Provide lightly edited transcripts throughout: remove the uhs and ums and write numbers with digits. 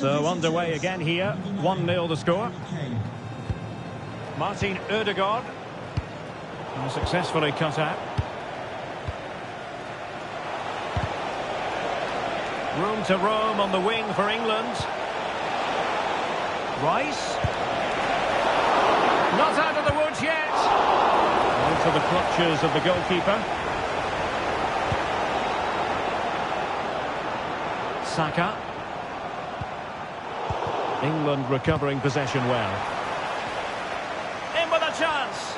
So underway again here. 1-0 the score. Martin Ødegaard. Successfully cut out. Room to roam on the wing for England. Rice. Not out of the woods yet. Into the clutches of the goalkeeper. Saka. England recovering possession well. In with a chance.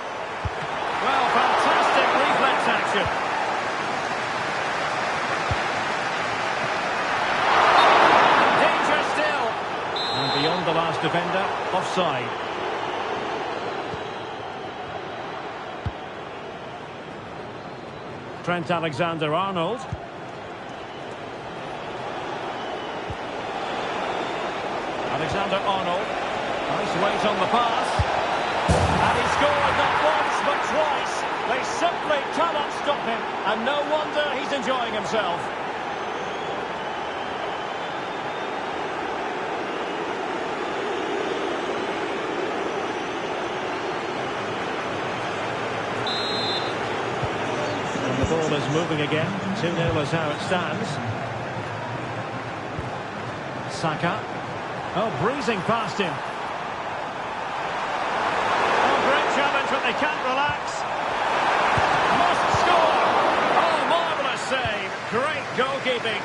Well, fantastic reflex action. Danger still. And beyond the last defender, offside. Trent Alexander-Arnold. Alexander-Arnold. Nice weight on the pass. And he scored not once but twice. They simply cannot stop him. And no wonder he's enjoying himself. And the ball is moving again. 2-0 is how it stands. Saka. Oh, breezing past him. Oh, great challenge, but they can't relax. Must score. Oh, marvellous save. Great goalkeeping.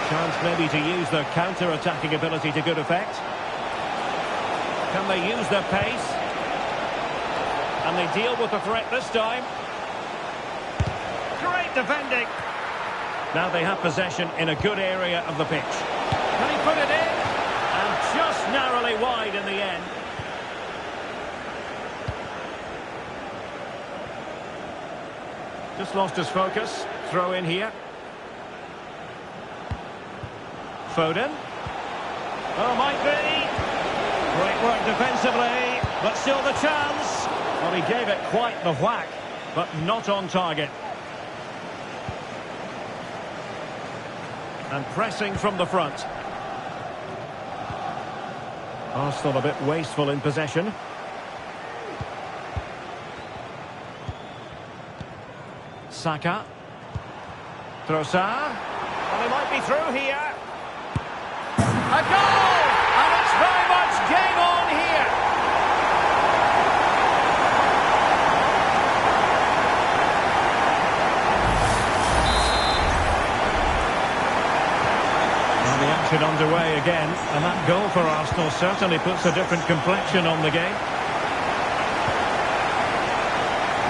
Chance maybe to use their counter-attacking ability to good effect. Can they use their pace? And they deal with the threat this time. Great defending. Now they have possession in a good area of the pitch. Can he put it in? And just narrowly wide in the end. Just lost his focus. Throw in here. Foden. Oh, might be. Great work defensively, but still the chance. Well, he gave it quite the whack, but not on target. And pressing from the front. Arsenal a bit wasteful in possession. Saka. Trossard. Well, he might be through here. A goal! And it's very much game on here. Well, the action underway again, and that goal for Arsenal certainly puts a different complexion on the game.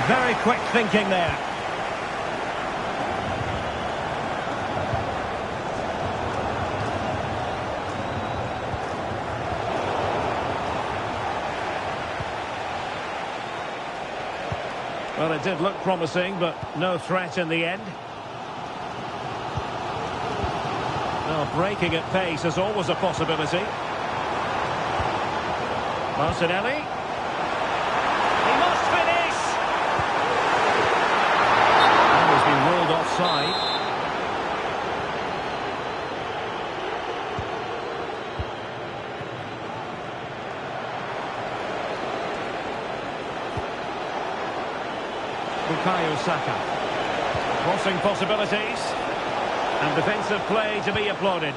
Very quick thinking there. Well, it did look promising, but no threat in the end. Well, breaking at pace is always a possibility. Martinelli. He must finish! And he's been ruled offside. Bukayo Saka. Crossing possibilities. And defensive play to be applauded.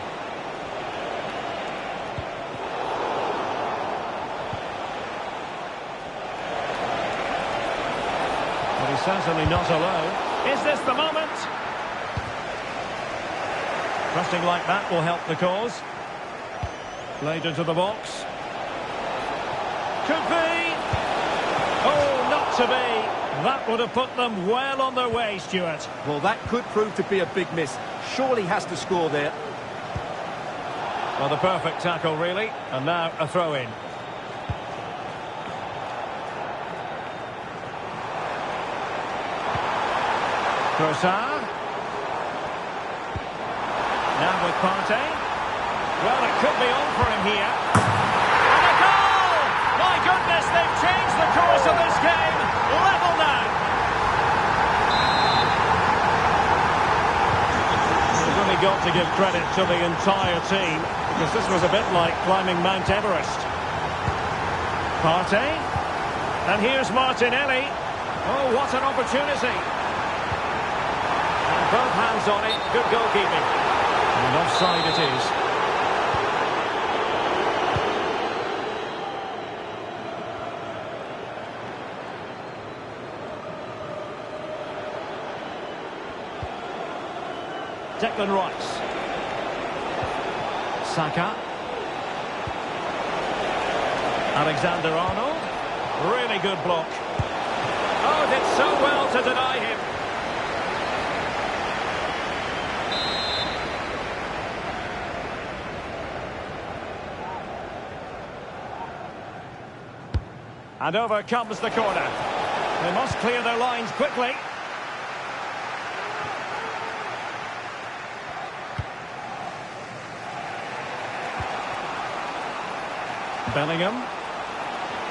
But he's certainly not alone. Is this the moment? Pressing like that will help the cause. Played into the box. Could be. Oh, not to be. That would have put them well on their way, Stuart. Well, that could prove to be a big miss. Surely has to score there. Well, the perfect tackle, really. And now a throw-in. Trossard. Now with Partey. Well, it could be on for him here. And a goal! My goodness, they've changed the course of this game. Level now. They've really got to to give credit to the entire team, because this was a bit like climbing Mount Everest. Partey. And here's Martinelli. Oh, what an opportunity. And both hands on it. Good goalkeeping. And offside it is. Declan Rice. Saka. Alexander-Arnold. Really good block. Oh, did so well to deny him. And over comes the corner. They must clear their lines quickly. Bellingham.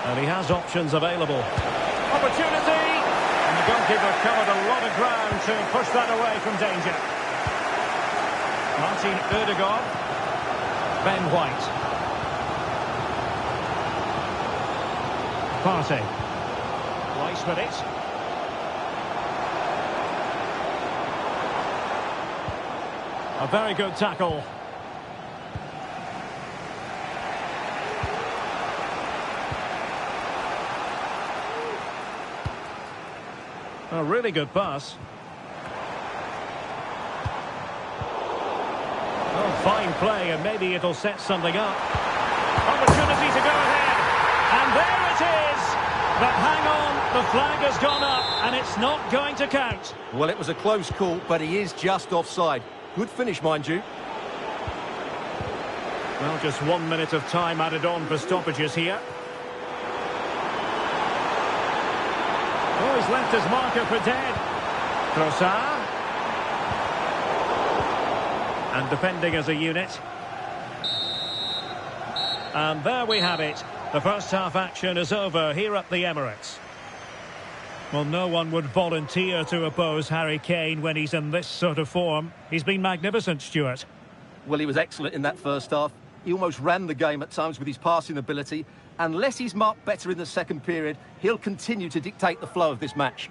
And he has options available. Opportunity! And the goalkeeper covered a lot of ground to push that away from danger. Martin Ødegaard. Ben White. Partey. Rice with it. A very good tackle. A really good pass. Oh, fine play, and maybe it'll set something up. Opportunity to go ahead. And there it is. But hang on, the flag has gone up, and it's not going to count. Well, it was a close call, but he is just offside. Good finish, mind you. Well, just 1 minute of time added on for stoppages here. Oh, he's left his marker for dead. Trossard. And defending as a unit. And there we have it. The first half action is over here at the Emirates. Well, no one would volunteer to oppose Harry Kane when he's in this sort of form. He's been magnificent, Stuart. Well, he was excellent in that first half. He almost ran the game at times with his passing ability. Unless he's marked better in the second period, he'll continue to dictate the flow of this match.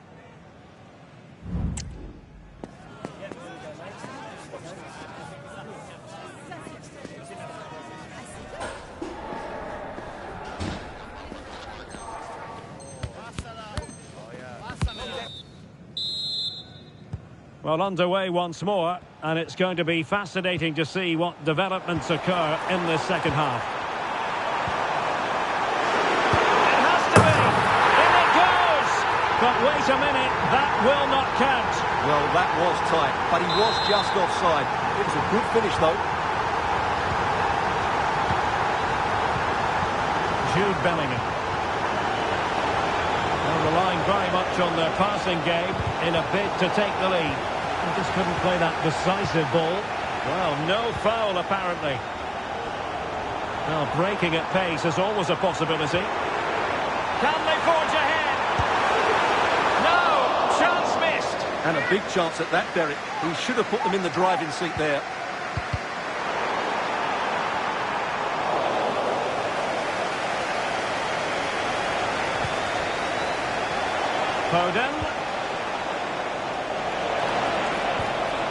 Well, underway once more, and it's going to be fascinating to see what developments occur in this second half. It has to be! In it goes! But wait a minute, that will not count. Well, that was tight, but he was just offside. It was a good finish, though. Jude Bellingham. They're relying very much on their passing game in a bid to take the lead. They just couldn't play that decisive ball. Well, no foul, apparently. Well, breaking at pace is always a possibility. Can they forge ahead? No! Chance missed! And a big chance at that, Derek. He should have put them in the driving seat there. Foden.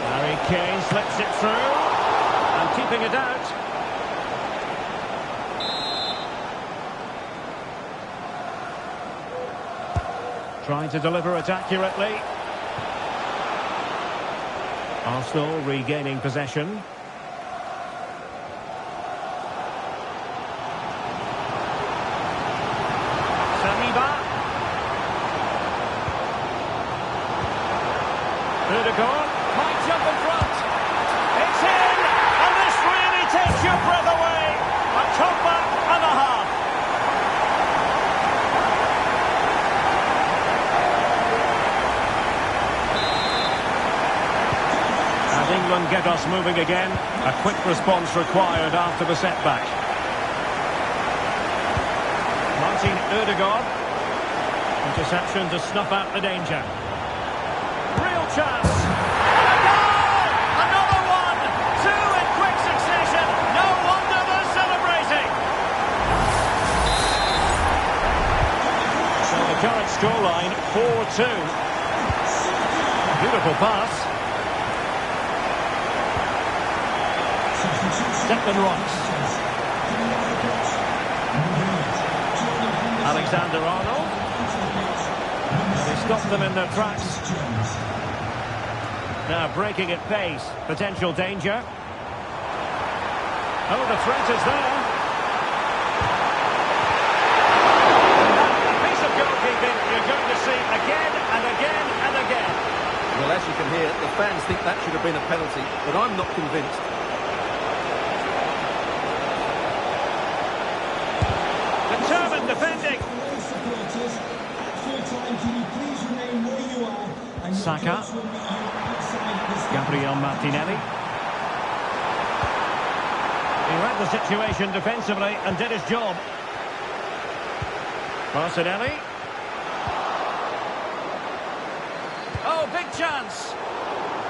Harry Kane slips it through. And keeping it out. Trying to deliver it accurately. Arsenal regaining possession. Ødegaard might jump in front. It's in! And this really takes your breath away. A comeback and a half. And England get us moving again. A quick response required after the setback. Martin Ødegaard. Interception to snuff out the danger. Real chance. And a goal! Another one! 2-1! current scoreline 4-2. Beautiful pass. Declan Rice. Alexander-Arnold. They stopped them in their tracks. Now breaking at pace. Potential danger. Oh, the threat is there. A piece of goalkeeping you're going to see again and again and again. Well, as you can hear, the fans think that should have been a penalty, but I'm not convinced. Determined defending. Saka. Gabriel Martinelli. He read the situation defensively and did his job. Martinelli. Oh, big chance.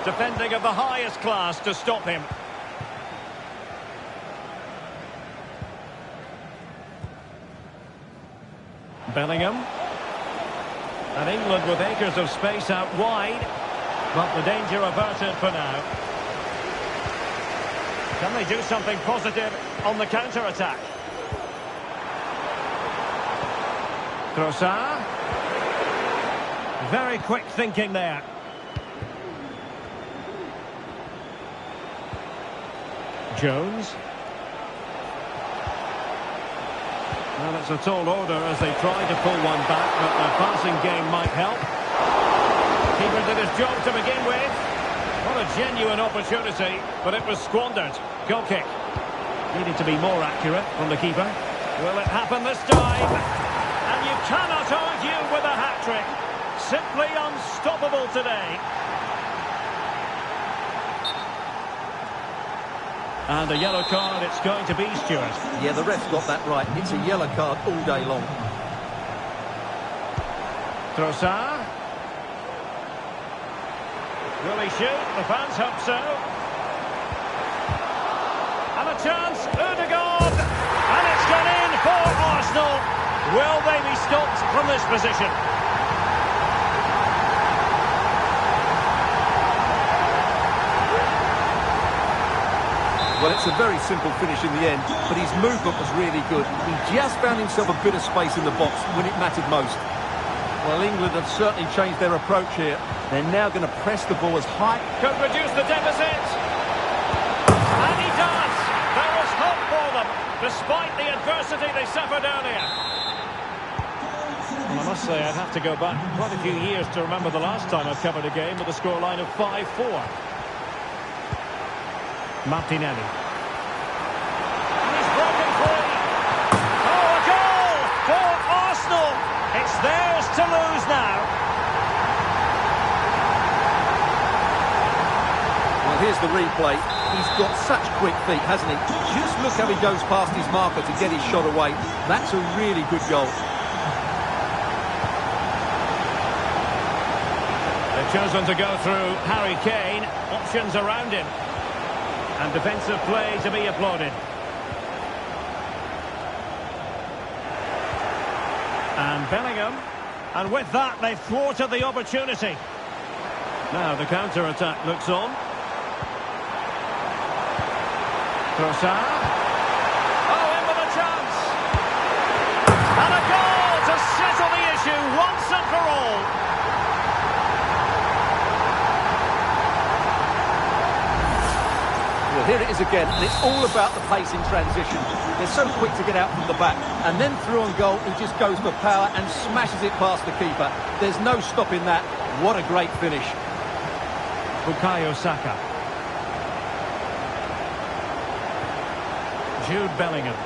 Defending of the highest class to stop him. Bellingham. And England with acres of space out wide. But the danger averted for now. Can they do something positive on the counter-attack? Trossard. Very quick thinking there. Jones. Well, it's a tall order as they try to pull one back, but their passing game might help. Keeper did his job to begin with. What a genuine opportunity, but it was squandered. Goal kick. Needed to be more accurate from the keeper. Will it happen this time? And you cannot argue with a hat-trick. Simply unstoppable today. And a yellow card it's going to be, Stuart. Yeah, the ref's got that right. It's a yellow card all day long. Trossard. Will he shoot? The fans hope so. And a chance, Ødegaard. And it's gone in for Arsenal. Will they be stopped from this position? Well, it's a very simple finish in the end, but his movement was really good. He just found himself a bit of space in the box when it mattered most. Well, England have certainly changed their approach here. They're now going to press the ball as high. Could reduce the deficit. And he does. There was hope for them, despite the adversity they suffered earlier. Well, I must say, I'd have to go back quite a few years to remember the last time I've covered a game with a scoreline of 5-4. Martinelli. And he's broken free. Oh, a goal for Arsenal. It's theirs to lose now. Well, here's the replay. He's got such quick feet, hasn't he? Just look how he goes past his marker to get his shot away. That's a really good goal. They've chosen to go through Harry Kane. Options around him. And defensive play to be applauded. And Bellingham. And with that, they've thwarted the opportunity. Now the counter-attack looks on. Trossard. Oh, in with a chance. And a goal to settle the issue once and for all. Well, here it is again, and it's all about the pace in transition. They're so quick to get out from the back, and then through on goal, he just goes for power and smashes it past the keeper. There's no stopping that. What a great finish. Bukayo Saka. Jude Bellingham.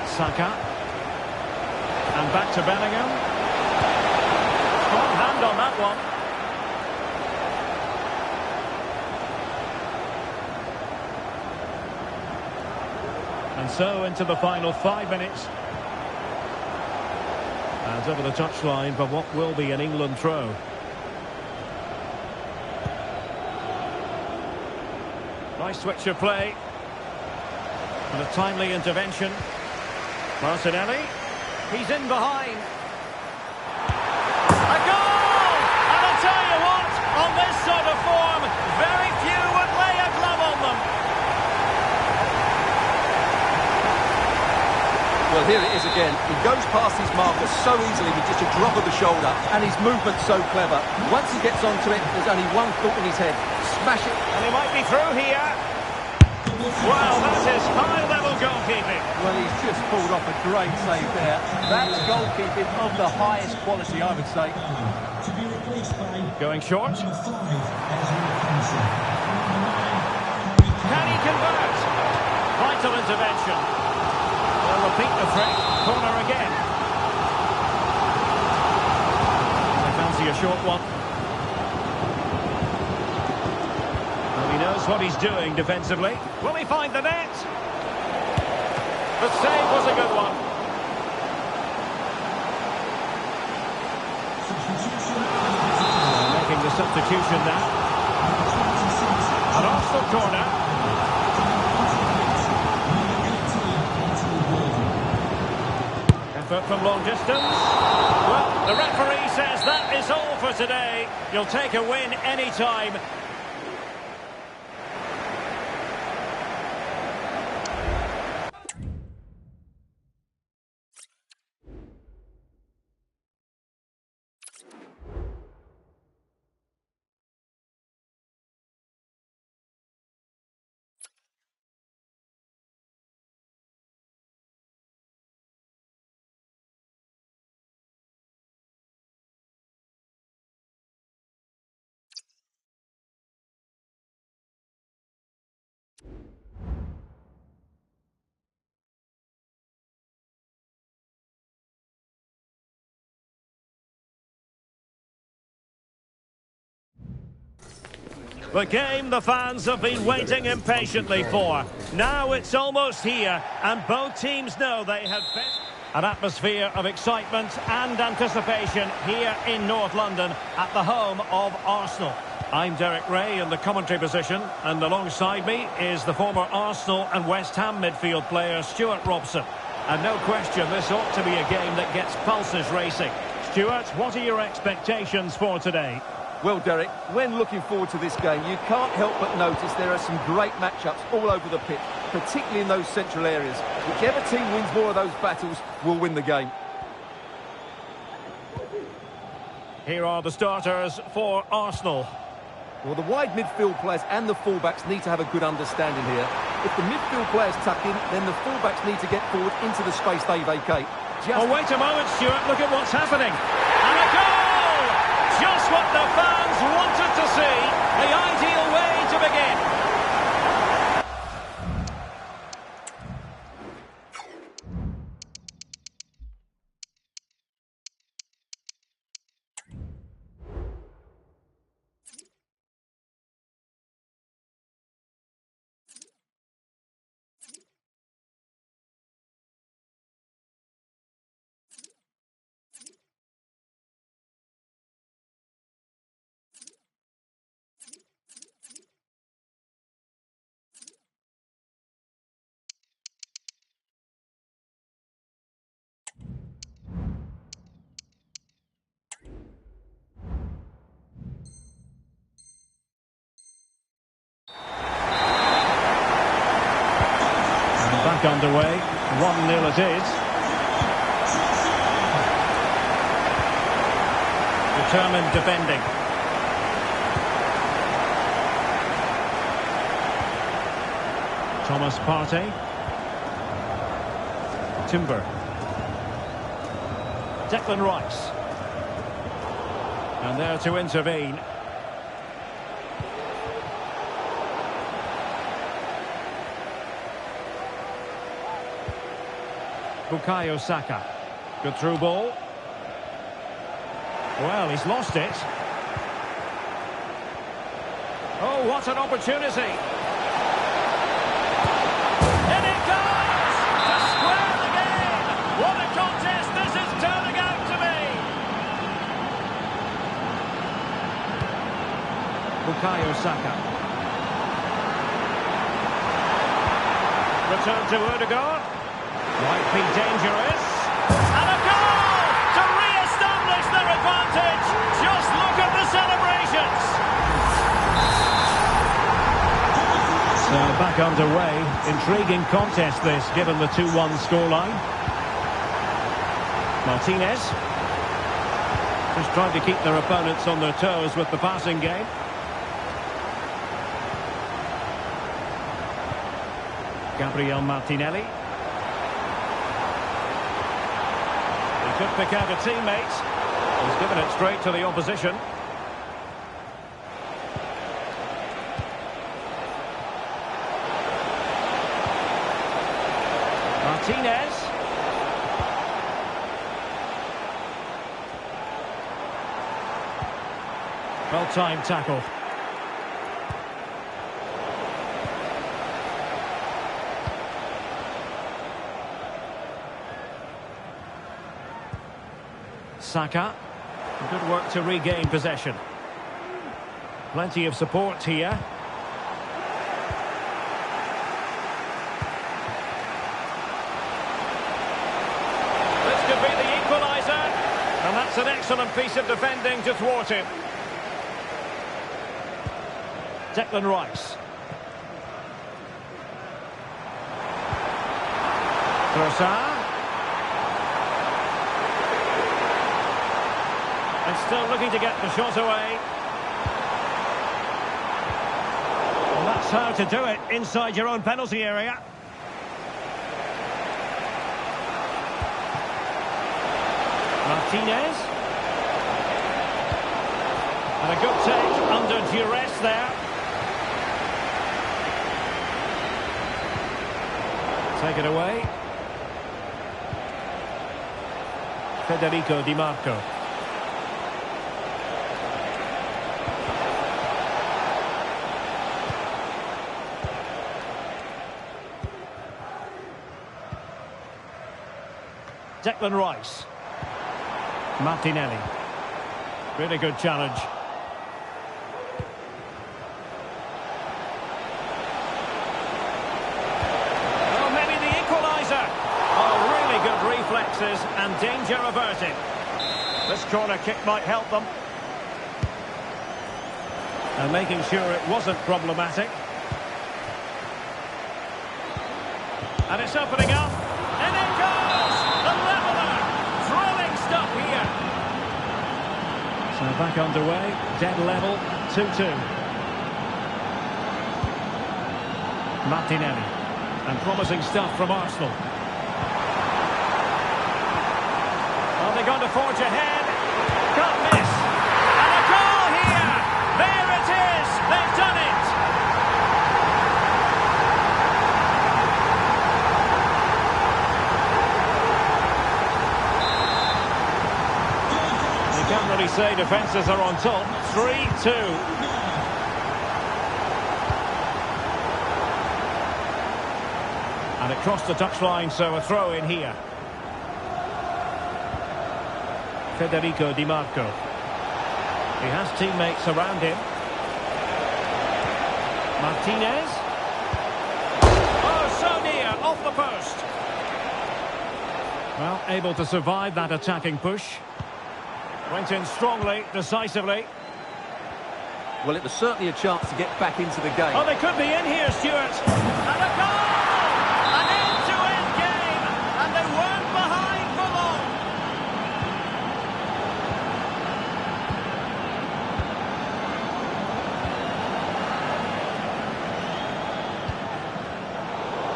Saka. And back to Bellingham. Strong hand on that one. And so into the final 5 minutes. And over the touchline for what will be an England throw. Nice switch of play. And a timely intervention. Martinelli. He's in behind. A goal! And I'll tell you what, on this sort of form, very few would lay a glove on them. Well, here it is again. He goes past his marker so easily with just a drop of the shoulder, and his movement's so clever. Once he gets onto it, there's only one thought in his head. Smash it. And he might be through here. Well, that is high-level goalkeeping. Well, he's just pulled off a great save there. That's goalkeeping of the highest quality, I would say. Going short. Can he convert? Vital intervention. They'll repeat the trick. Corner again. They fancy a short one. Well, he knows what he's doing defensively. Will he find the net? The save was a good one. Making the substitution now. An Arsenal corner. Effort from long distance. Well, the referee says that is all for today. You'll take a win any time. The game the fans have been waiting impatiently for. Now it's almost here, and both teams know they have best. An atmosphere of excitement and anticipation here in North London at the home of Arsenal. I'm Derek Ray in the commentary position, and alongside me is the former Arsenal and West Ham midfield player Stuart Robson. And no question, this ought to be a game that gets pulses racing. Stuart, what are your expectations for today? Well, Derek, when looking forward to this game, you can't help but notice there are some great matchups all over the pitch, particularly in those central areas. Whichever team wins more of those battles will win the game. Here are the starters for Arsenal. Well, the wide midfield players and the fullbacks need to have a good understanding here. If the midfield players tuck in, then the fullbacks need to get forward into the space they vacate. Oh, wait a moment, Stuart. Look at what's happening. And a goal! Just what the fans wanted to see. The ideal way to begin. Back underway, 1-0 it is. Determined defending. Thomas Partey. Timber. Declan Rice. And there to intervene. Bukayo Saka. Good through ball. Well, he's lost it. Oh, what an opportunity. In it goes! To square the game! What a contest this is turning out to be! Bukayo Saka. Return to Odegaard. Might be dangerous. And a goal to re-establish their advantage. underway. Intriguing contest this, given the 2-1 scoreline. Martinez. Just trying to keep their opponents on their toes with the passing game. Gabriel Martinelli. He could pick out a teammate. He's given it straight to the opposition. Martinez. Well-timed tackle. Saka. Good work to regain possession. Plenty of support here. This could be the equaliser. And that's an excellent piece of defending to thwart him. Declan Rice. Trossard. And still looking to get the shot away. And that's how to do it inside your own penalty area. Martinez. And a good take under duress there. Take it away. Federico Di Marco. Declan Rice. Martinelli. Really good challenge. Oh, maybe the equaliser. Oh, really good reflexes and danger averted. This corner kick might help them. And making sure it wasn't problematic. And it's opening up. And it goes! The leveller! Thrilling stuff here. So back underway. Dead level. 2-2. Martinelli. And promising stuff from Arsenal. Are they going to forge ahead? Can't miss. And a goal here! There it is! They've done it! Can't really say defences are on top. 3-2. And it crossed the touchline, so a throw in here. Federico Di Marco. He has teammates around him. Martinez. Oh, so near, off the post. Well, able to survive that attacking push. Went in strongly, decisively. Well, it was certainly a chance to get back into the game. Oh, they could be in here, Stuart. And a goal! An end-to-end game. And they weren't behind for long.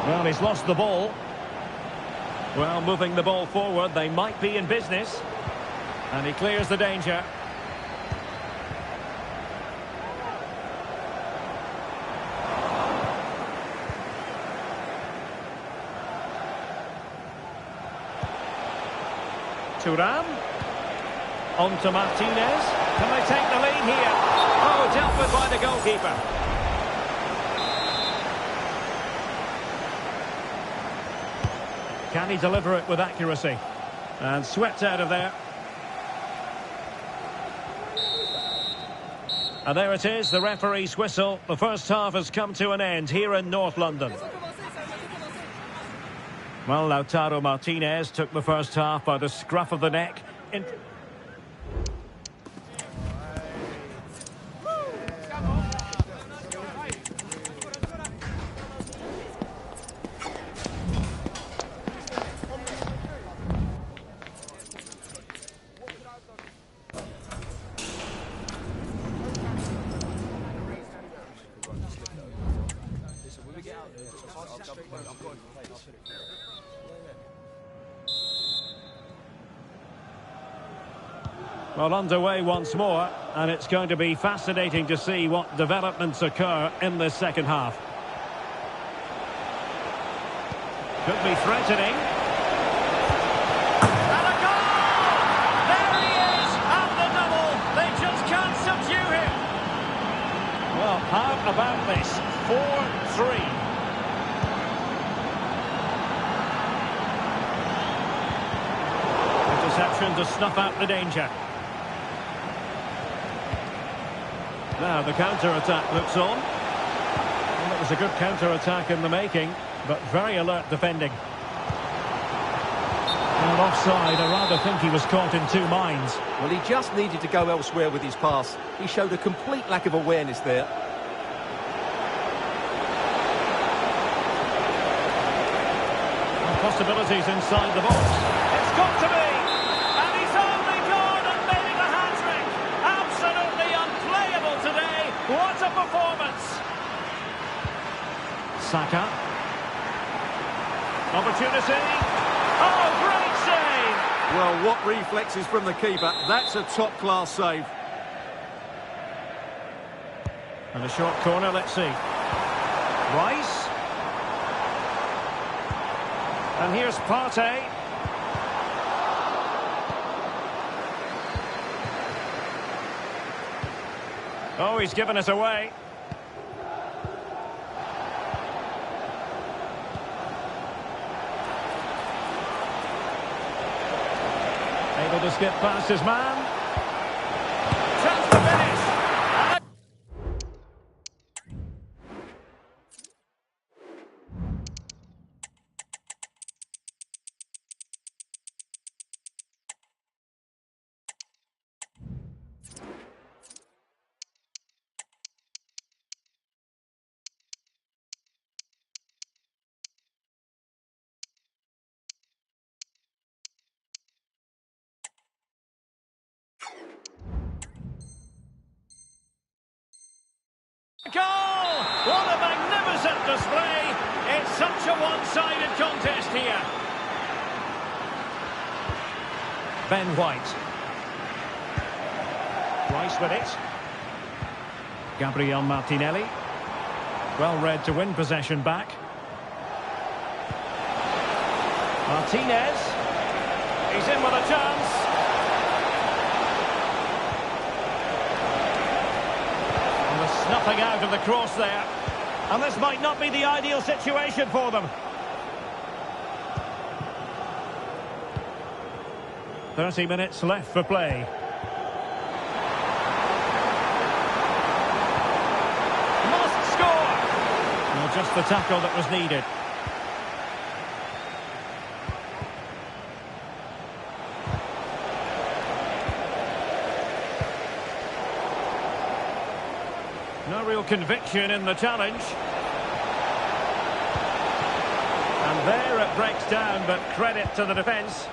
Well, he's lost the ball. Well, moving the ball forward, they might be in business. And he clears the danger. Thuram. On to Martinez. Can they take the lead here? Oh, dealt with by the goalkeeper. Can he deliver it with accuracy? And swept out of there. And there it is, the referee's whistle. The first half has come to an end here in North London. Well, Lautaro Martinez took the first half by the scruff of the neck. Well, underway once more, and it's going to be fascinating to see what developments occur in this second half. Could be threatening. And a goal! There he is, and the double. They just can't subdue him. Well, how about this? 4-3. Interception to snuff out the danger. Now the counter-attack looks on. Well, it was a good counter-attack in the making, but very alert defending. And offside, I rather think he was caught in two minds. Well, he just needed to go elsewhere with his pass. He showed a complete lack of awareness there. And possibilities inside the box. It's got to be! And he's only gone and made it a hat-trick! Absolutely unplayable today! What a performance! Saka. Opportunity. Oh, great save! Well, what reflexes from the keeper. That's a top-class save. And a short corner, let's see. Rice. And here's Partey. Oh, he's given us away. Able to skip past his man. Chance to finish. Goal! What a magnificent display! It's such a one-sided contest here. Ben White. Rice with it. Gabriel Martinelli. Well read to win possession back. Martinez. He's in with a chance. Snuffing out of the cross there. And this might not be the ideal situation for them. 30 minutes left for play. Must score! Well, just the tackle that was needed. No real conviction in the challenge. And there it breaks down, but credit to the defence.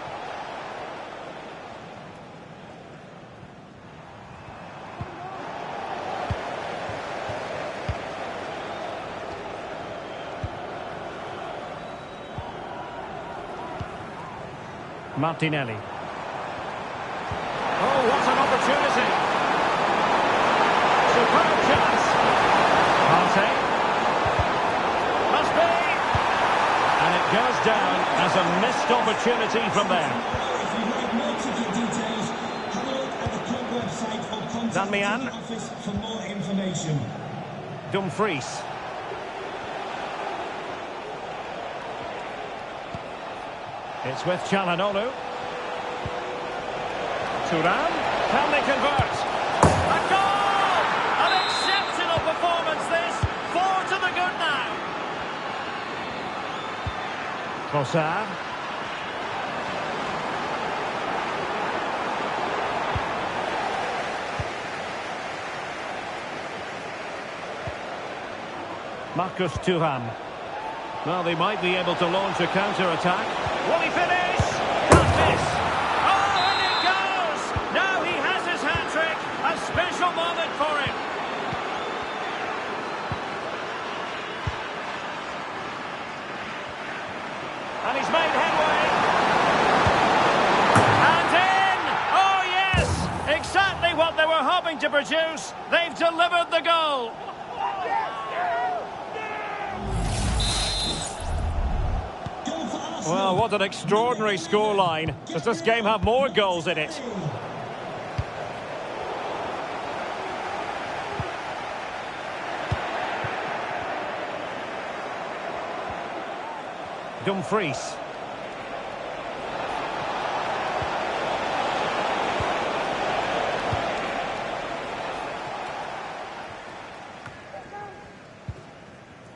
Martinelli. Oh, what an opportunity! Superb chance. Partey. Must be. And it goes down as a missed opportunity from there. If you'd like more ticket details, have a look at the club website or contact the office for more information. Dumfries. It's with Çalhanoğlu. Thuram. Can they convert? A goal! An exceptional performance this. 4 to the good now. Trossard. Marcus Thuram. Well, they might be able to launch a counter-attack. Will he finish? Can't miss. Oh, and it goes! Now he has his hat-trick. A special moment for him. And he's made headway. And in! Oh, yes! having to produce. They've delivered the goal. Well, what an extraordinary scoreline. Does this game have more goals in it? Dumfries.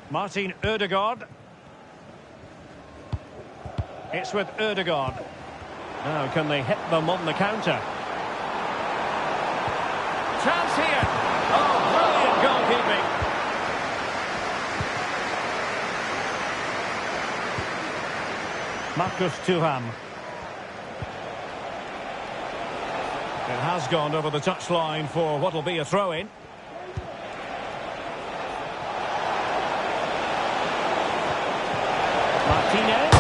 Martin Ødegaard. It's with Ødegaard. Now, can they hit them on the counter? Chance here. Oh, brilliant goalkeeping. Marcus Thuram. It has gone over the touchline for what will be a throw-in. Martinez.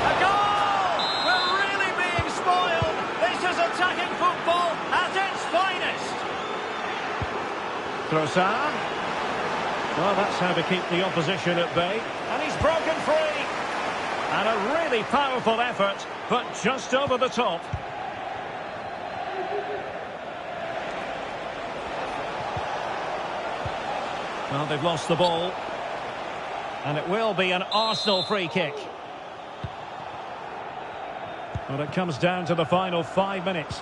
A goal! We're really being spoiled. This is attacking football at its finest. Trossard. Well, that's how to keep the opposition at bay. And he's broken free. And a really powerful effort, but just over the top. Well, they've lost the ball. And it will be an Arsenal free kick. Well, it comes down to the final 5 minutes.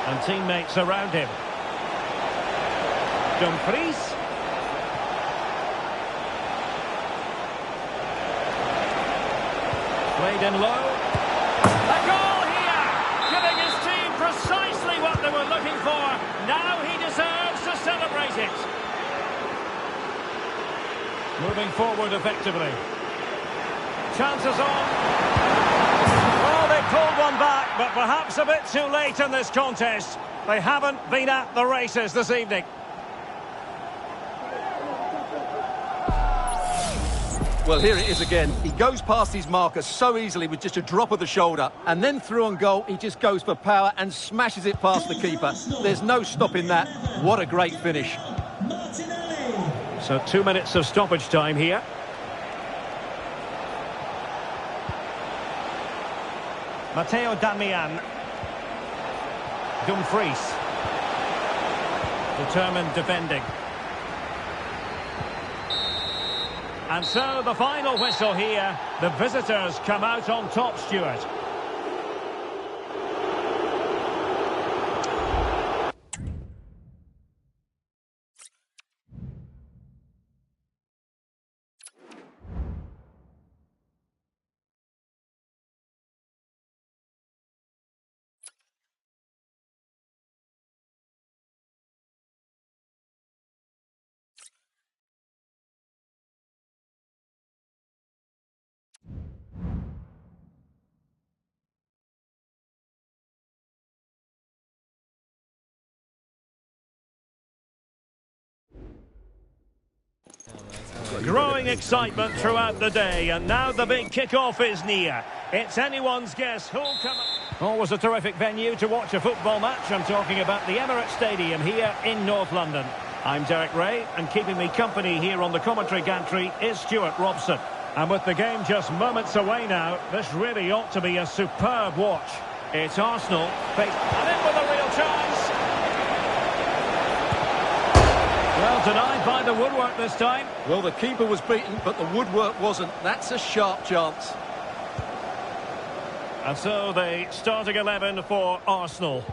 And teammates around him. Dumfries. Played in low. A goal here! Giving his team precisely what they were looking for. Now he deserves to celebrate it. Moving forward effectively. Chances on. Oh, they pulled one back, but perhaps a bit too late in this contest. They haven't been at the races this evening. Well, here it is again. He goes past his marker so easily with just a drop of the shoulder. And then through on goal, he just goes for power and smashes it past the keeper. There's no stopping that. What a great finish. So 2 minutes of stoppage time here. Matteo Darmian. Dumfries. Determined defending. And so the final whistle here. The visitors come out on top, Stuart. Growing excitement throughout the day, and now the big kick-off is near. It's anyone's guess who'll come. Always a terrific venue to watch a football match. I'm talking about the Emirates Stadium here in North London. I'm Derek Ray, and keeping me company here on the commentary gantry is Stuart Robson. And with the game just moments away now, this really ought to be a superb watch. It's Arsenal, and in with a real chance. Well, denied by the woodwork this time. Well, the keeper was beaten, but the woodwork wasn't. That's a sharp chance. And so the starting 11 for Arsenal.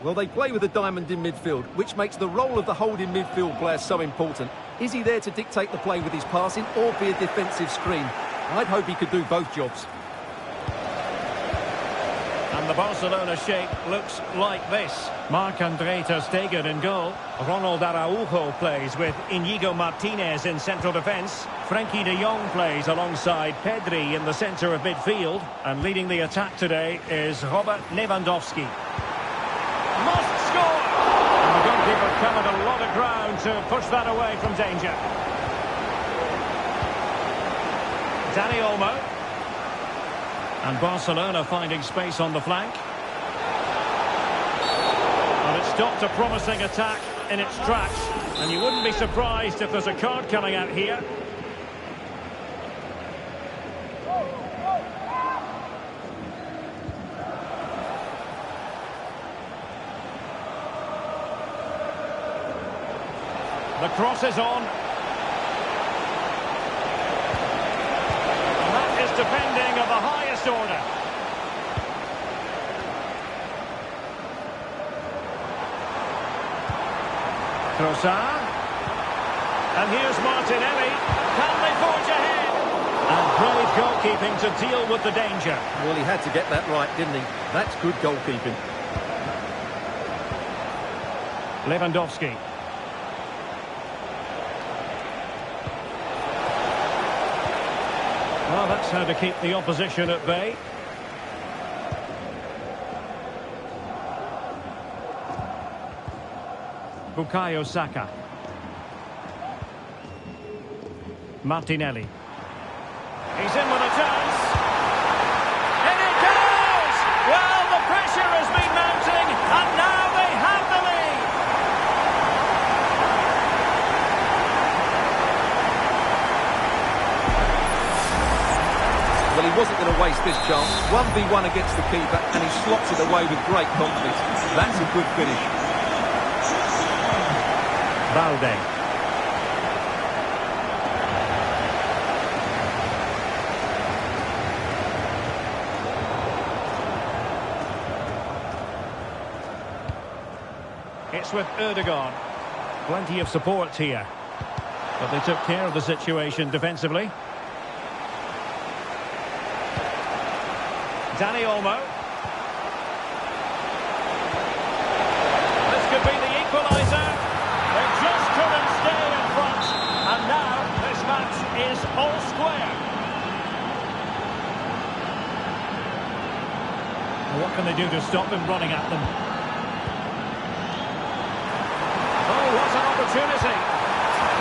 Well, they play with a diamond in midfield, which makes the role of the holding midfield player so important. Is he there to dictate the play with his passing or be a defensive screen? I'd hope he could do both jobs. And the Barcelona shape looks like this. Marc-André ter Stegen in goal. Ronald Araujo plays with Inigo Martinez in central defence. Frenkie de Jong plays alongside Pedri in the centre of midfield. And leading the attack today is Robert Lewandowski. Must score! And the goalkeeper covered a lot of ground to push that away from danger. Dani Olmo. And Barcelona finding space on the flank. And it stopped a promising attack in its tracks. And you wouldn't be surprised if there's a card coming out here. The cross is on. And that is defending of the highest order. Trossard. And here's Martinelli. Can they forge ahead? And brave goalkeeping to deal with the danger. Well, he had to get that right, didn't he? That's good goalkeeping. Lewandowski. Well, that's how to keep the opposition at bay. Bukayo Saka. Martinelli. He's in with a chance. And it goes! Well, the pressure has been mounting, and now they have the lead. Well, he wasn't going to waste this chance. 1v1 against the keeper, and he slots it away with great confidence. That's a good finish. Balde. It's with Ødegaard. Plenty of support here. But they took care of the situation defensively. Dani Olmo. This could be the equaliser. They just couldn't stay in front. And now this match is all square. What can they do to stop him running at them? Oh, what an opportunity.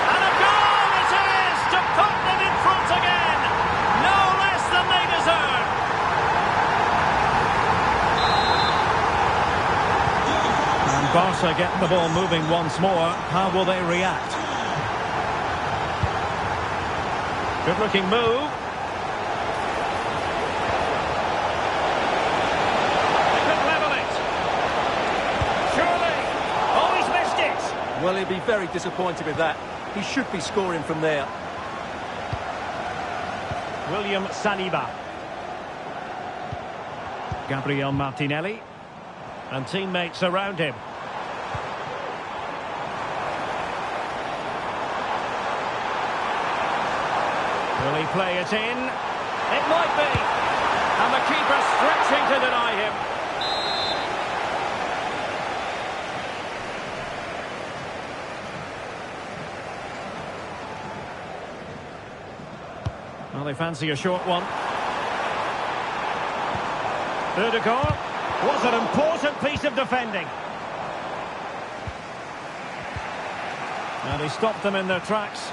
And a goal it is to put them in front again. No less than they deserve. Barca getting the ball moving once more. How will they react? Good looking move. They could level it. Surely. Oh, he's missed it. Well, he'll be very disappointed with that. He should be scoring from there. William Saliba. Gabriel Martinelli. And teammates around him. Will he play it in? It might be. And the keeper stretching to deny him. Well, they fancy a short one. Ødegaard. Was an important piece of defending. And he stopped them in their tracks.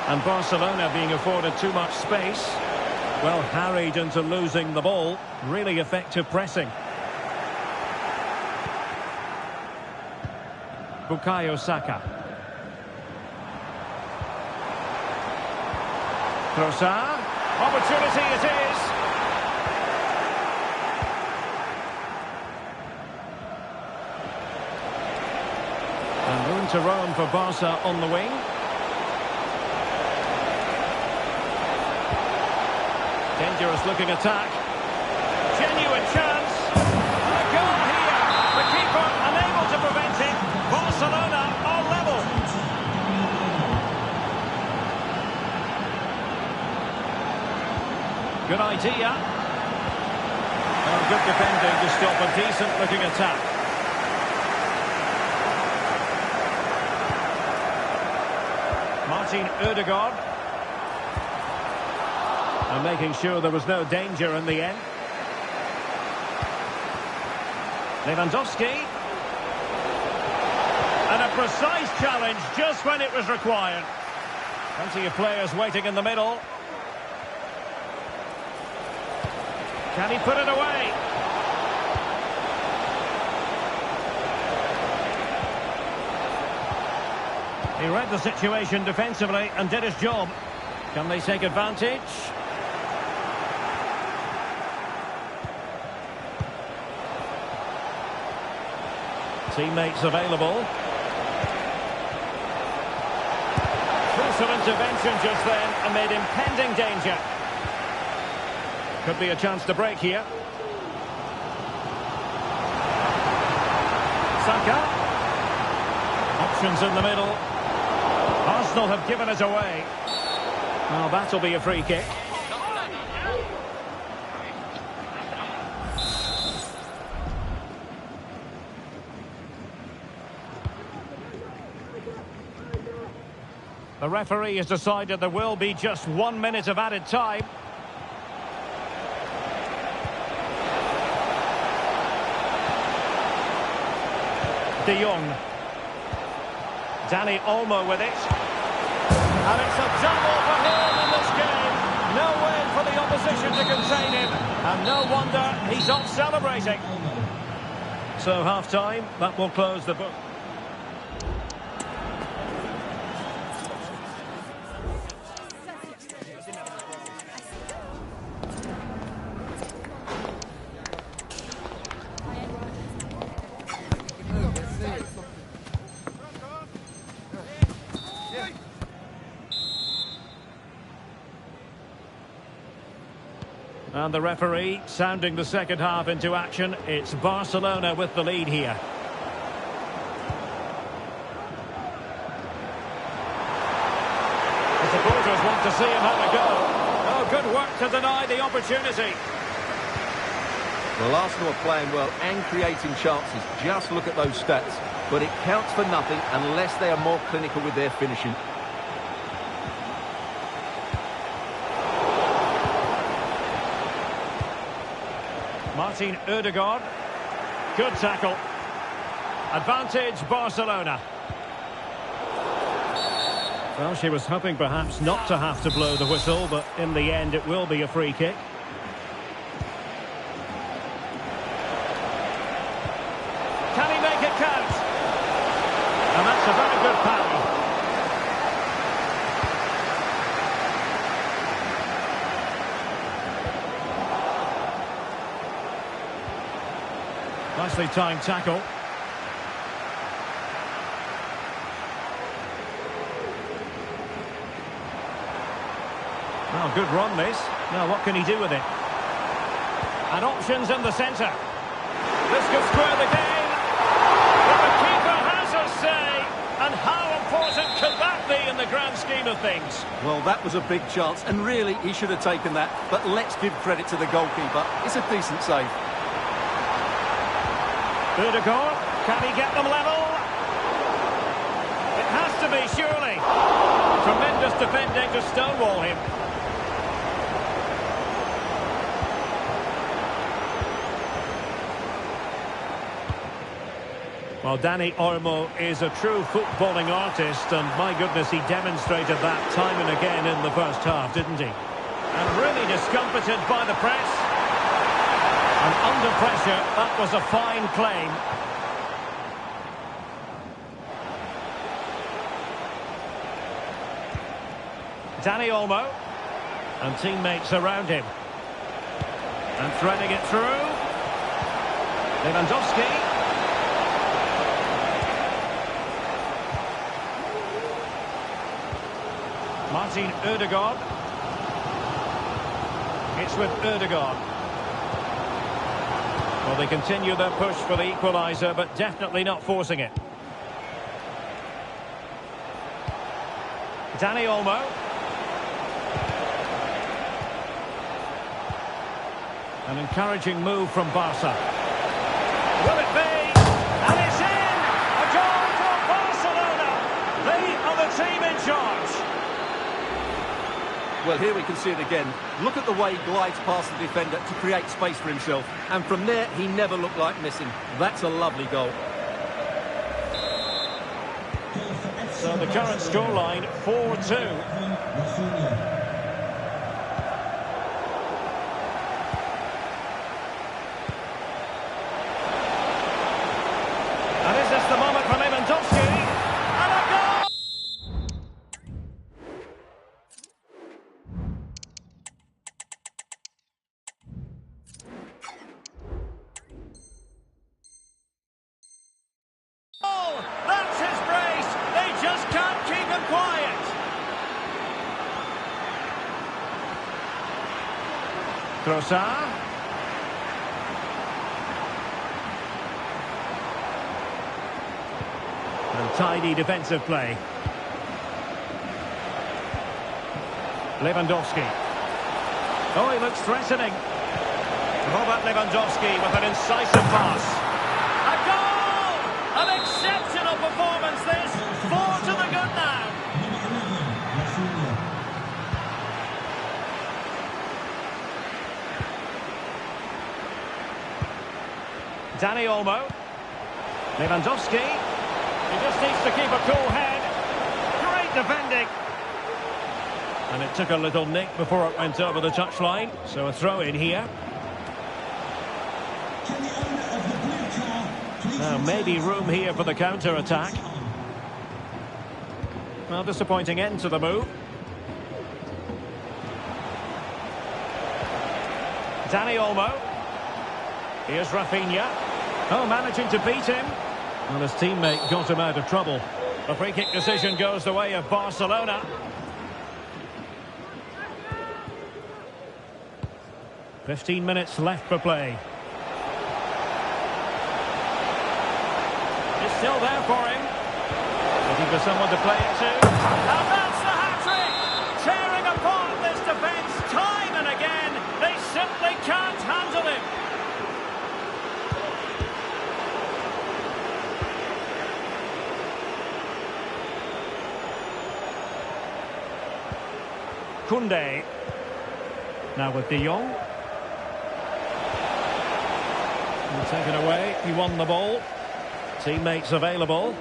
And Barcelona being afforded too much space. Well, harried into losing the ball. Really effective pressing. Bukayo Saka. Trossard. Opportunity it is. And room to roam for Barca on the wing. Dangerous looking attack. Genuine chance. A goal here. The keeper unable to prevent it. Barcelona are level. Good idea. Oh, good defending to stop a decent looking attack. Martin Ødegaard. And making sure there was no danger in the end. Lewandowski. And a precise challenge just when it was required. Plenty of players waiting in the middle. Can he put it away? He read the situation defensively and did his job. Can they take advantage? Teammates available. Crucial intervention just then amid impending danger. Could be a chance to break here. Saka. Options in the middle. Arsenal have given it away. Well, that'll be a free kick. The referee has decided there will be just 1 minute of added time. De Jong. Dani Olmo with it. And it's a double for him in this game. No way for the opposition to contain him. And no wonder he's off celebrating. So half-time, that will close the book. And the referee sounding the second half into action. It's Barcelona with the lead here. The supporters want to see him have a go. Oh, good work to deny the opportunity. Well, Arsenal are playing well and creating chances. Just look at those stats. But it counts for nothing unless they are more clinical with their finishing. Martin Ødegaard. Good tackle. Advantage Barcelona. Well, she was hoping perhaps not to have to blow the whistle, but in the end it will be a free kick. Can he make it count? And that's a very good parry. Nicely timed tackle. Well, good run this. Now what can he do with it? And options in the centre. This could square the game. But the keeper has a say. And how important could that be in the grand scheme of things? Well, that was a big chance, and really he should have taken that. But let's give credit to the goalkeeper. It's a decent save. Ødegaard, can he get them level? It has to be, surely. Tremendous defending to stonewall him. Well, Dani Olmo is a true footballing artist, and my goodness, he demonstrated that time and again in the first half, didn't he? And really discomfited by the press. And under pressure, that was a fine claim. Dani Olmo. And teammates around him. And threading it through. Lewandowski. Martin Ødegaard. It's with Ødegaard. Well, they continue their push for the equaliser, but definitely not forcing it. Dani Olmo. An encouraging move from Barca. Will it be? And it's in! A goal for Barcelona! They are the team in charge. Well, here we can see it again. Look at the way he glides past the defender to create space for himself. And from there, he never looked like missing. That's a lovely goal. So the current scoreline, 4-2. Trossard. And tidy defensive play. Lewandowski. Oh, he looks threatening. Robert Lewandowski with an incisive pass. A goal! An exceptional performance this. 4 to the good now. Dani Olmo. Lewandowski. He just needs to keep a cool head. Great defending. And it took a little nick before it went over the touchline. So a throw in here. Now maybe room here for the counter-attack. Well, disappointing end to the move. Dani Olmo. Here's Rafinha. Oh, managing to beat him. Well, his teammate got him out of trouble. The free kick decision goes the way of Barcelona. 15 minutes left for play. It's still there for him. Looking for someone to play it to. And that's the hat-trick! Tearing apart this defence time and again. They simply can't handle him. Koundé. Now with De Jong. And taken away. He won the ball. Teammates available.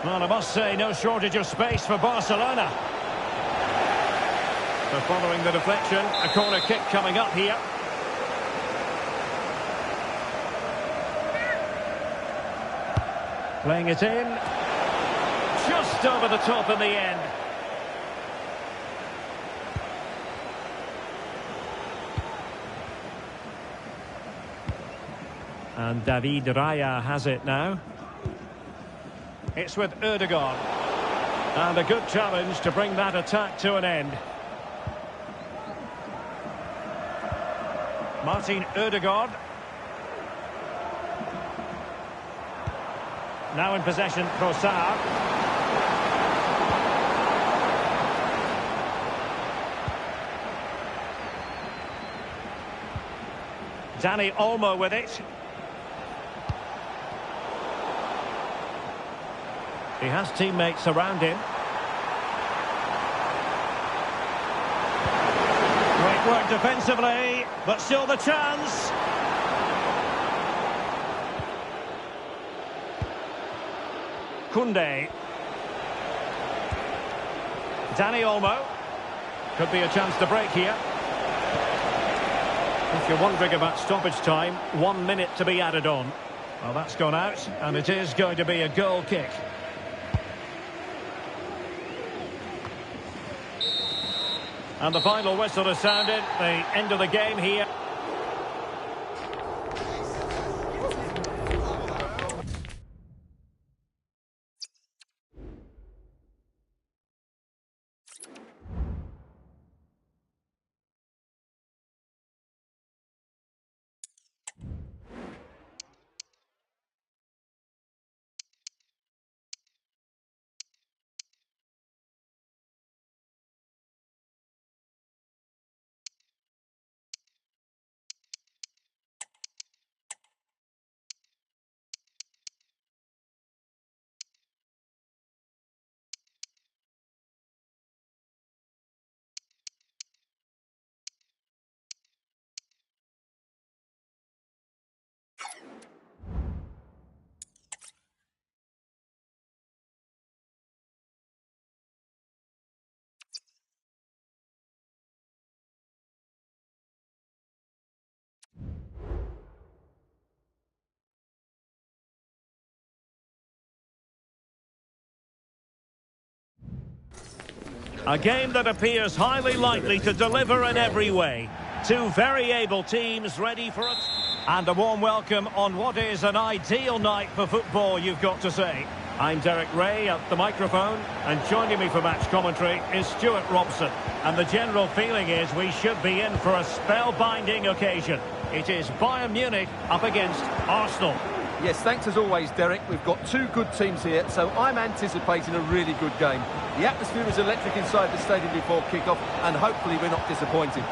Well, I must say, no shortage of space for Barcelona. So following the deflection, a corner kick coming up here. Playing it in. Just over the top in the end. And David Raya has it now. It's with Ødegaard. And a good challenge to bring that attack to an end. Martin Ødegaard. Now in possession, Trossard. Dani Olmo with it. He has teammates around him. Great work defensively, but still the chance. Koundé. Dani Olmo. Could be a chance to break here. If you're wondering about stoppage time, 1 minute to be added on. Well, that's gone out, and it is going to be a goal kick. And the final whistle has sounded. The end of the game here. A game that appears highly likely to deliver in every way. Two very able teams ready for it. And a warm welcome on what is an ideal night for football, you've got to say. I'm Derek Ray at the microphone, and joining me for match commentary is Stuart Robson. And the general feeling is we should be in for a spellbinding occasion. It is Bayern Munich up against Arsenal. Yes, thanks as always, Derek. We've got two good teams here, so I'm anticipating a really good game. The atmosphere is electric inside the stadium before kick-off, and hopefully we're not disappointed.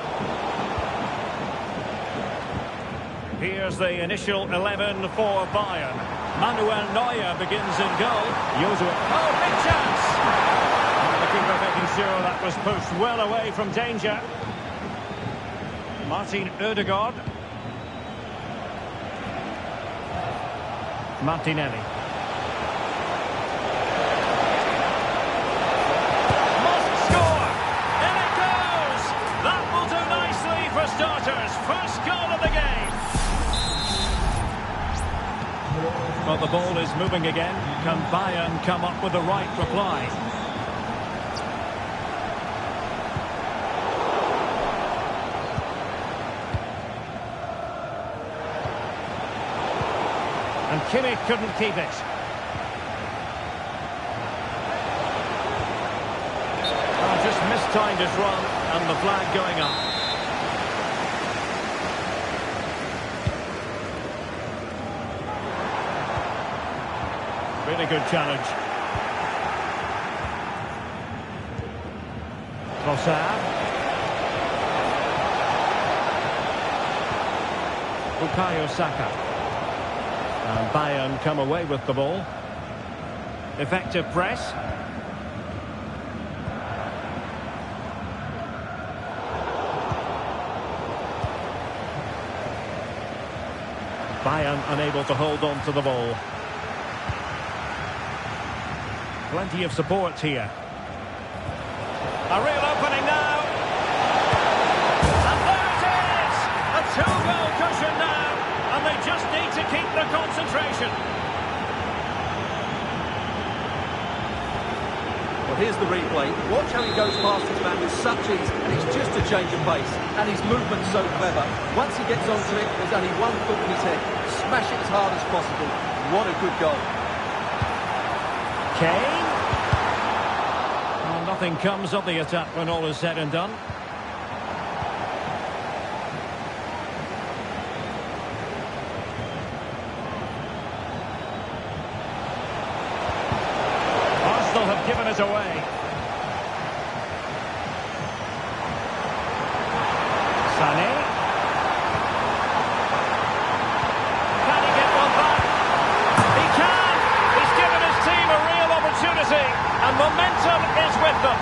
Here's the initial 11 for Bayern. Manuel Neuer begins in goal. Oh, big chance! And the keeper making sure that was pushed well away from danger. Martin Ødegaard. Martinelli. Must score! In it goes! That will do nicely for starters. First goal of the game. Well, the ball is moving again. Can Bayern come up with the right reply? And Kimmich couldn't keep it. Oh, just mistimed his run, and the flag going up. Really good challenge. Trossard. Bukayo Saka. And Bayern come away with the ball. Effective press. Bayern unable to hold on to the ball. Plenty of support here. A real opening now. And there it is! A two-goal cushion now. And they just need to keep the concentration. Well, here's the replay. Watch how he goes past his man with such ease, and it's just a change of pace. And his movement's so clever. Once he gets onto it, there's only one thought in his head. Smash it as hard as possible. What a good goal. Kane. Well, nothing comes of the attack when all is said and done. Arsenal have given it away. Sané. Can he get one back? He can! He's given his team a real opportunity, and momentum is with them.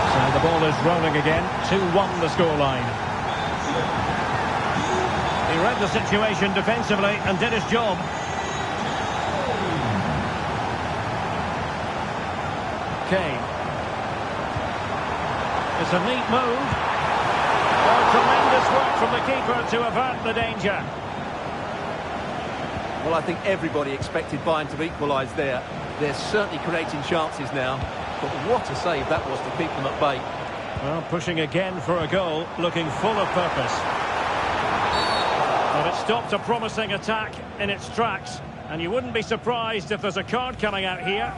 So the ball is rolling again. 2-1 the scoreline. He read the situation defensively and did his job. Kane. It's a neat move. Oh, tremendous work from the keeper to avert the danger. Well, I think everybody expected Bayern to equalise there. They're certainly creating chances now. But what a save that was to keep them at bay. Well, pushing again for a goal, looking full of purpose. But it stopped a promising attack in its tracks. And you wouldn't be surprised if there's a card coming out here.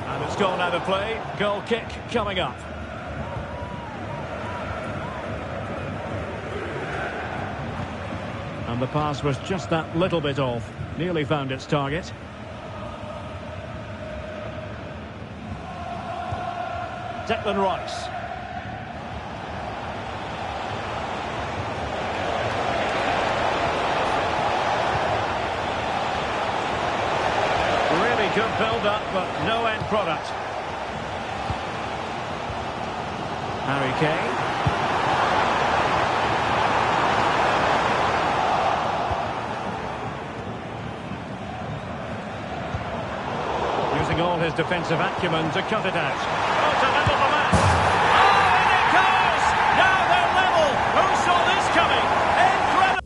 And it's gone out of play. Goal kick coming up. And the pass was just that little bit off. Nearly found its target. Declan Rice. Really good build-up, but no end product. Harry Kane. Using all his defensive acumen to cut it out. Oh, to level the match. Oh, in it goes! Now they're level. Who saw this coming? Incredible!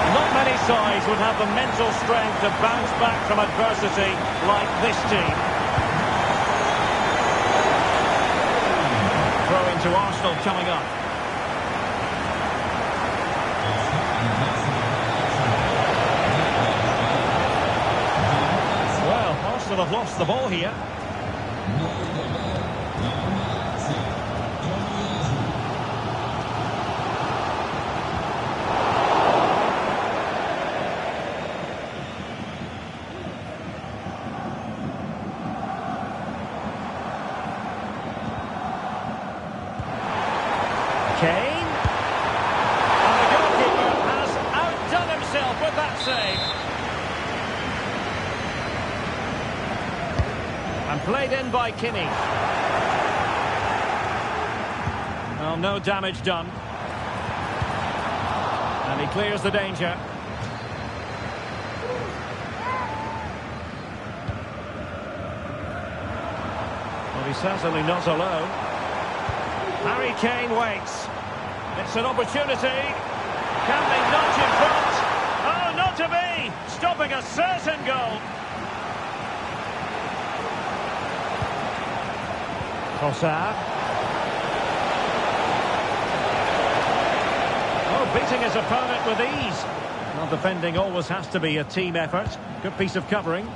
Not many sides would have the mental strength to bounce back from adversity like this team. Throw into Arsenal coming up. Well, Arsenal have lost the ball here. Kane. And the goalkeeper has outdone himself with that save. And played in by Kinney. Well, no damage done. And he clears the danger. Well, he's certainly not alone. Harry Kane waits. It's an opportunity. Can they nudge in front? Oh, not to be! Stopping a certain goal. Trossard. Oh, beating his opponent with ease. Well, defending always has to be a team effort. Good piece of covering.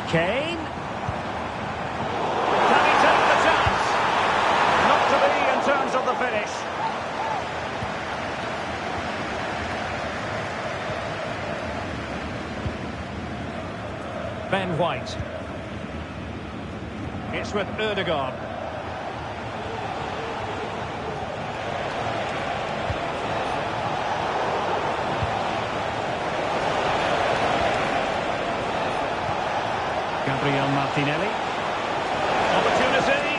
Kane. Can he take the chance? Not to be in terms of the finish. Ben White. It's with Ødegaard. Gabriel Martinelli. Opportunity.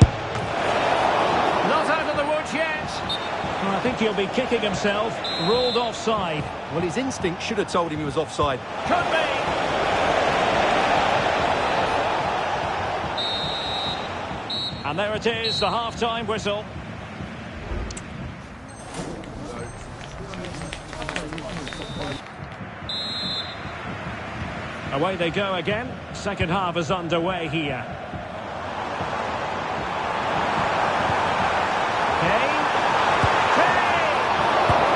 Not out of the woods yet. Well, I think he'll be kicking himself. Ruled offside. Well, his instinct should have told him he was offside. Could be. And there it is, the half-time whistle. Away they go again. Second half is underway here. Kane. Kane!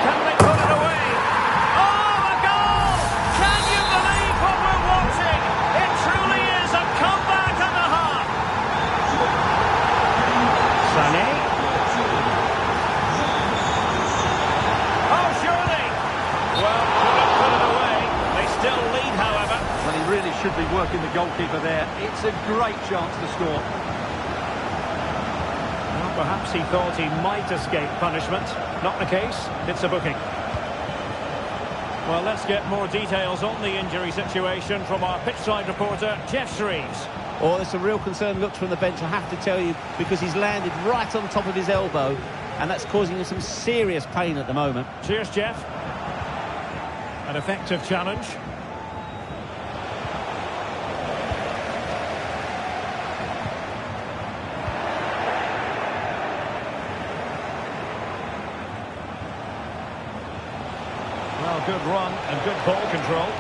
Can they put it away? Oh, a goal! Can you believe what we're watching? It truly is a comeback and a half. Sané. Oh, surely. Well, couldn't put it away. They still lead, however. Well, he really should be working the goalkeeper there. It's a great chance to score. Well, perhaps he thought he might escape punishment. Not the case. It's a booking. Well, let's get more details on the injury situation from our pitchside reporter, Jeff Shreves. Oh, it's a real concern looked from the bench, I have to tell you, because he's landed right on top of his elbow, and that's causing him some serious pain at the moment. Cheers, Jeff. An effective challenge. Well, good run and good ball control.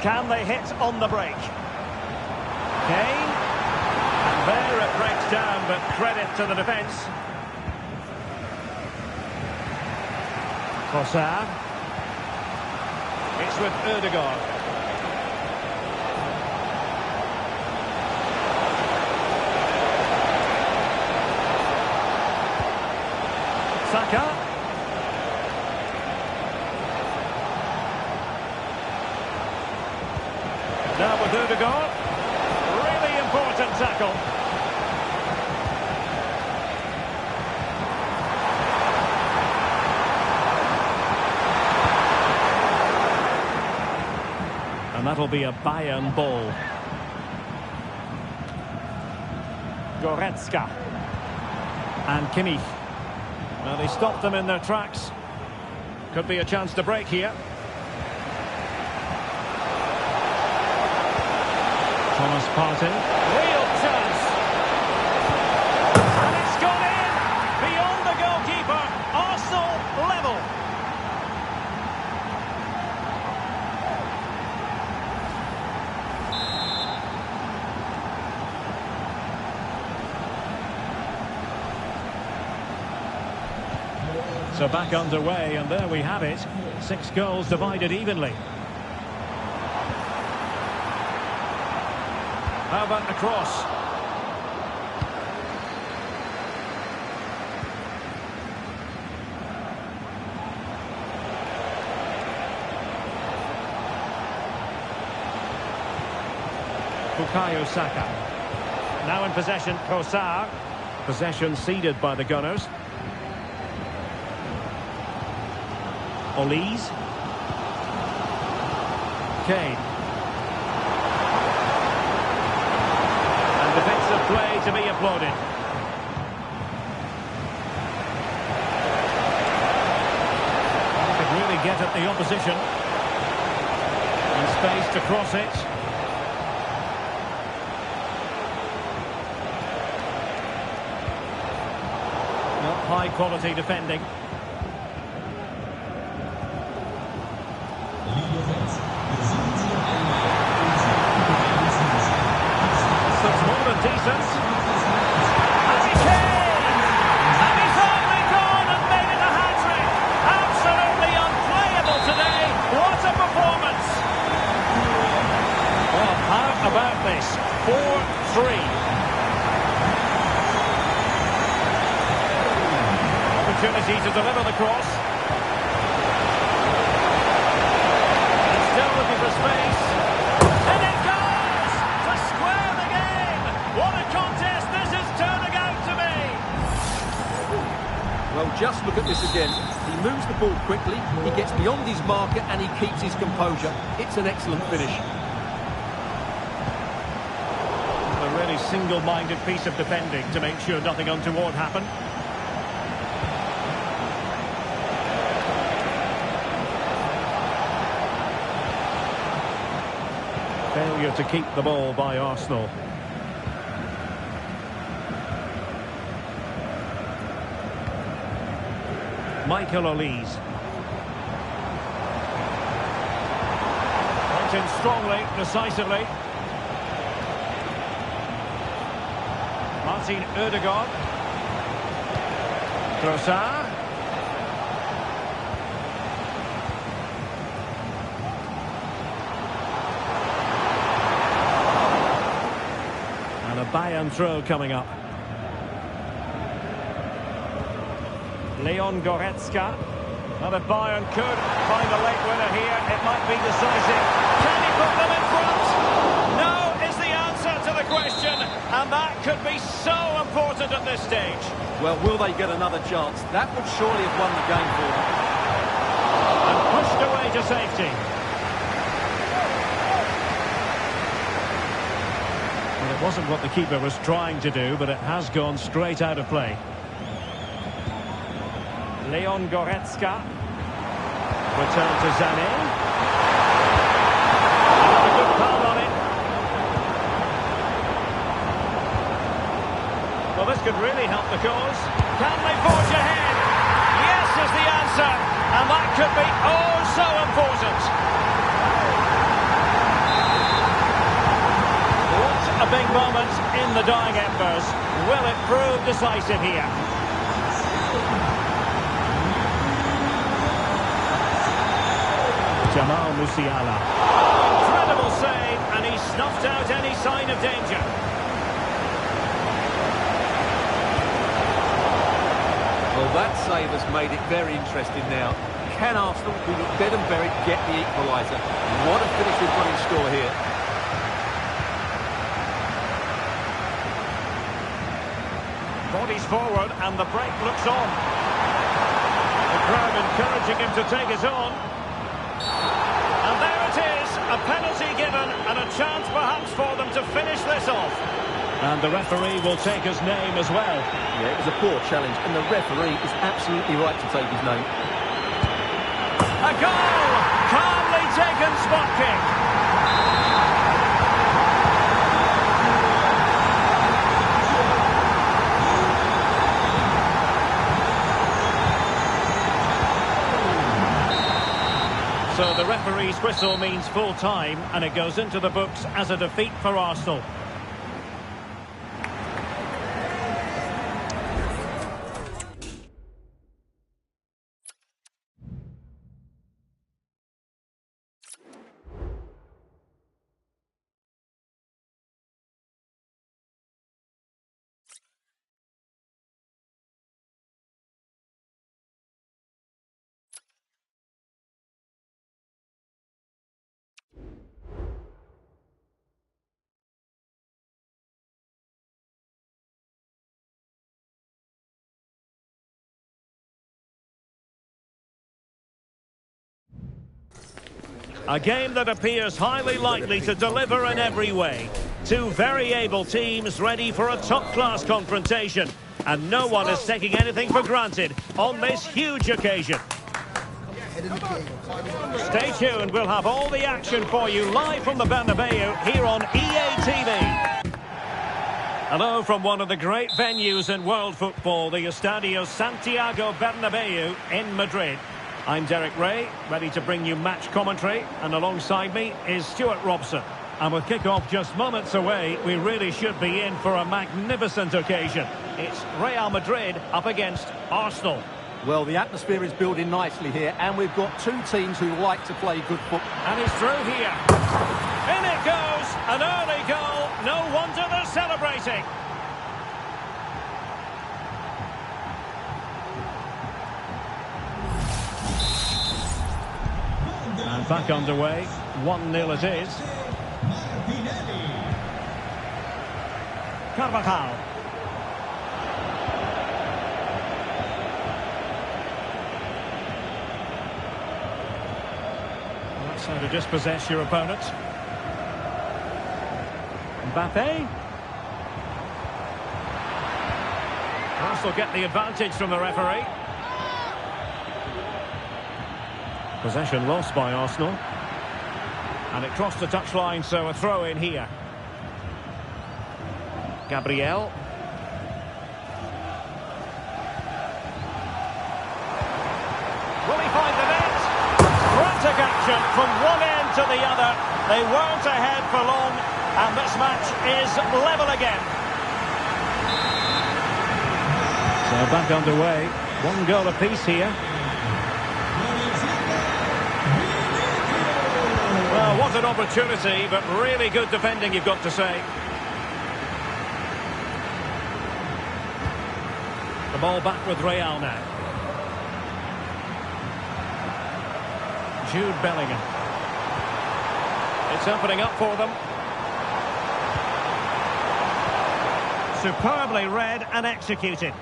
Can they hit on the break? Kane. And there it breaks down, but credit to the defence. Trossard. It's with Ødegaard. Saka. Now with Ødegaard. Really important tackle. And that'll be a Bayern ball. Goretzka. And Kimmich. Well, they stopped them in their tracks. Could be a chance to break here. Thomas Partey. Real chance. And it's gone in. Beyond the goalkeeper. Arsenal level. So back underway, and there we have it. 6 goals divided evenly. How about the cross? Bukayo Saka. Now in possession, Kosar. Possession ceded by the Gunners. Olise. Kane. And defensive play to be applauded. Could really get at the opposition. And space to cross it. Not high quality defending. Decent. Harry Kane! And he's only gone and made it a hat-trick. Absolutely unplayable today. What a performance. Well, how about this? 4-3. Opportunity to deliver the cross. And still looking for space. And it goes! To square the game! What a contest this is turning out to be! Well, just look at this again. He moves the ball quickly, he gets beyond his marker and he keeps his composure. It's an excellent finish. A really single-minded piece of defending to make sure nothing untoward happened. Failure to keep the ball by Arsenal. Michael Olise. Went in strongly, decisively. Martin Ødegaard. Trossard. And a Bayern throw coming up. Leon Goretzka. Now if Bayern could find a late winner here, it might be decisive. Can he put them in front? No is the answer to the question, and that could be so important at this stage. Well, will they get another chance? That would surely have won the game for them. And pushed away to safety. Well, it wasn't what the keeper was trying to do, but it has gone straight out of play. Leon Goretzka. Return to Sané. Got a good foul on it. Well, this could really help the cause. Can they forge ahead? Yes is the answer. And that could be oh so important. What a big moment in the dying embers. Will it prove decisive here? Jamal Musiala. Incredible save, and he snuffed out any sign of danger. Well, that save has made it very interesting now. Can Arsenal, who look dead and buried, get the equaliser? What a finish we've got in store here. Bodies forward, and the break looks on. The crowd encouraging him to take it on. And there it is, a penalty given and a chance perhaps for them to finish this off. And the referee will take his name as well. Yeah, it was a poor challenge and the referee is absolutely right to take his name. goal! Calmly taken spot kick. So the referee's whistle means full time, and it goes into the books as a defeat for Arsenal. A game that appears highly likely to deliver in every way. Two very able teams ready for a top-class confrontation. And no one is taking anything for granted on this huge occasion. Stay tuned, we'll have all the action for you live from the Bernabeu here on EA TV. Hello from one of the great venues in world football, the Estadio Santiago Bernabeu in Madrid. I'm Derek Ray, ready to bring you match commentary, and alongside me is Stuart Robson. And with kick-off just moments away, we really should be in for a magnificent occasion. It's Real Madrid up against Arsenal. Well, the atmosphere is building nicely here, and we've got two teams who like to play good football. And he's through here. In it goes, an early goal. No wonder they're celebrating. And back underway, 1-0 it is. Carvajal. That's how to dispossess your opponent. Mbappe. Arsenal get the advantage from the referee. Possession lost by Arsenal. And it crossed the touchline, so a throw in here. Gabriel. Will he find the net? Frantic action from one end to the other. They weren't ahead for long, and this match is level again. So back underway. 1 goal apiece here. Well, what an opportunity, but really good defending, you've got to say. The ball back with Real now. Jude Bellingham. It's opening up for them. Superbly read and executed.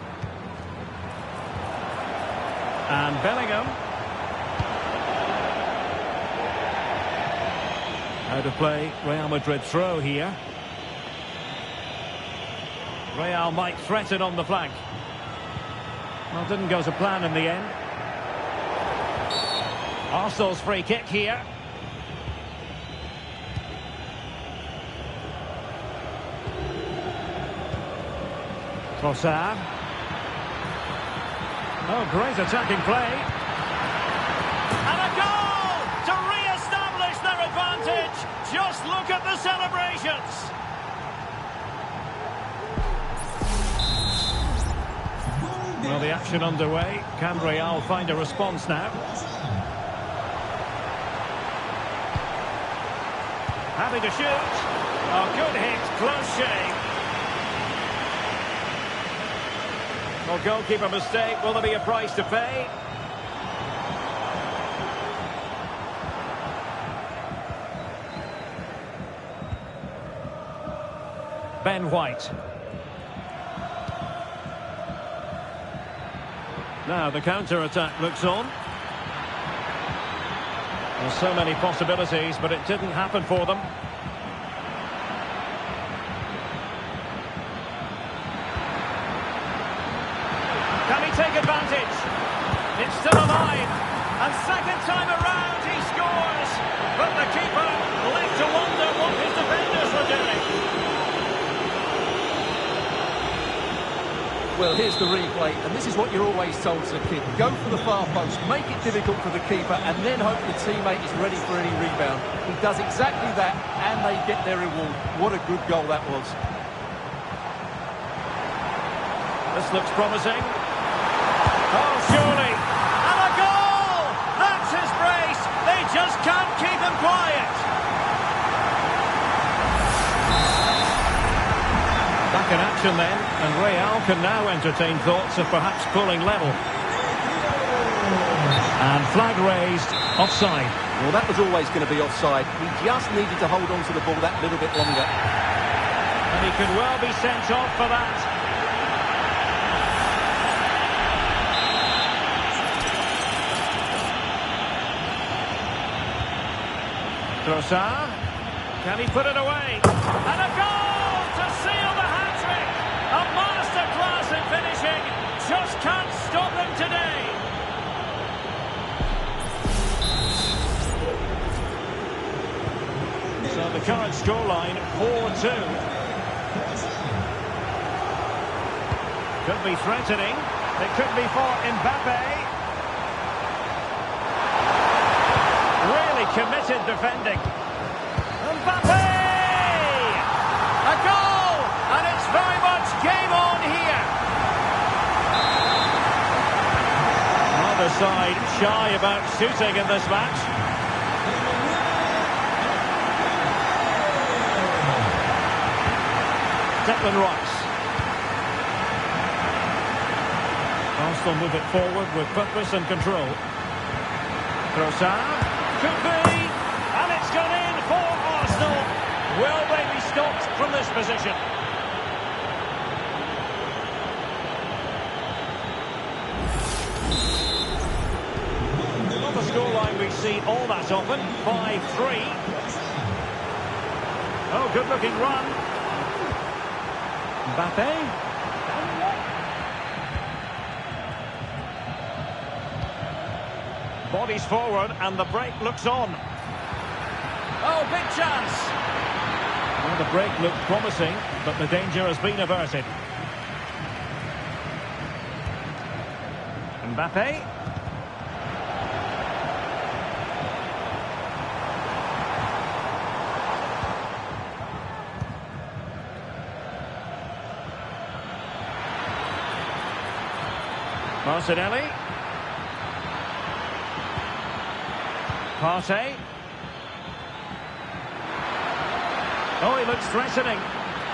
And Bellingham. Out of play, Real Madrid throw here. Real might threaten on the flank. Well, didn't go to plan in the end. Arsenal's free kick here. Trossard. Oh, great attacking play. And a goal to re-establish their advantage. Just look at the celebrations. Well, the action underway. Can Real find a response now? Happy to shoot. Oh, good hit. Close shave. Well, goalkeeper mistake. Will there be a price to pay? Ben White. Now the counter-attack looks on. There's so many possibilities, but it didn't happen for them. Can he take advantage? It's still alive, and Second time around, he scores. But the keeper left to wonder what his defenders were doing. Well, here's the replay, and this is what you're always told as a kid. Go for the far post, make it difficult for the keeper, and then hope the teammate is ready for any rebound. He does exactly that, and they get their reward. What a good goal that was. This looks promising. Oh, surely. And a goal! That's his brace. They just can't keep him quiet. Back in action then, and Real can now entertain thoughts of perhaps pulling level. And flag raised, offside. Well, that was always going to be offside. He just needed to hold on to the ball that little bit longer. And he could well be sent off for that. Trossard, can he put it away? And a goal to seal the hat-trick! A masterclass in finishing, just can't stop them today! So the current scoreline, 4-2. Could be threatening, it could be for Mbappe. Committed defending. Mbappe! A goal! And it's very much game on here. Either side shy about shooting in this match. Declan Rice. Arsenal move it forward with purpose and control. Trossard. Could be, and it's gone in for Arsenal. Will they be stopped from this position? Not the scoreline we see all that often, 5-3. Oh, good-looking run. Mbappe. Bodies forward and the break looks on. Oh, big chance. Well, the break looked promising, but the danger has been averted. Mbappe. Martinelli. Partey. Oh, he looks threatening.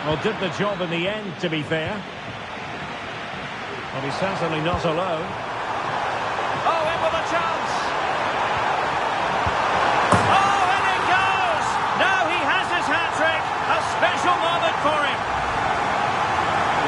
Well, did the job in the end, to be fair. Well, he's certainly not alone. Oh, in with a chance. Oh, in it goes. Now he has his hat-trick. A special moment for him.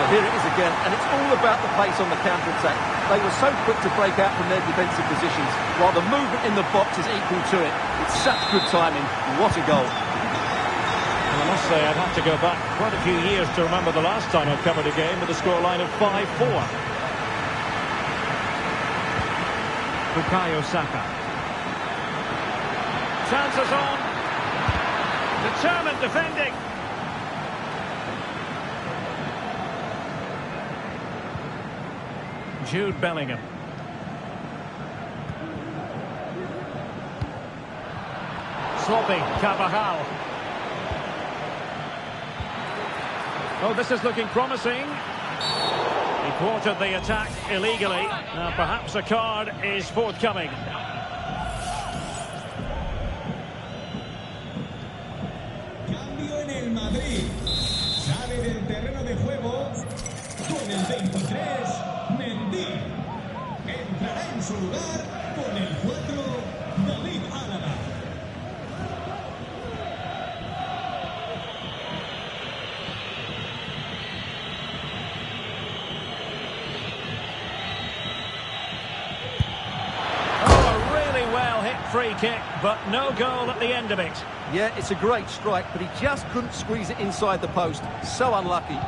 Well, here it is again, and it's all about the pace on the counter-attack. They were so quick to break out from their defensive positions, while the movement in the box is equal to it. It's such good timing. What a goal. And I must say, I'd have to go back quite a few years to remember the last time I covered a game with a scoreline of 5-4. Bukayo Saka. Chances on. Determined defending. Jude Bellingham. Sloppy, Carvajal. Oh, this is looking promising. He thwarted the attack illegally. Now, perhaps a card is forthcoming. Cambio en el Madrid. Sale del terreno de juego con el 23, Mendy. Entrará en su lugar con el 4, David Álava. Free kick, but no goal at the end of it. Yeah, it's a great strike, but he just couldn't squeeze it inside the post. So unlucky.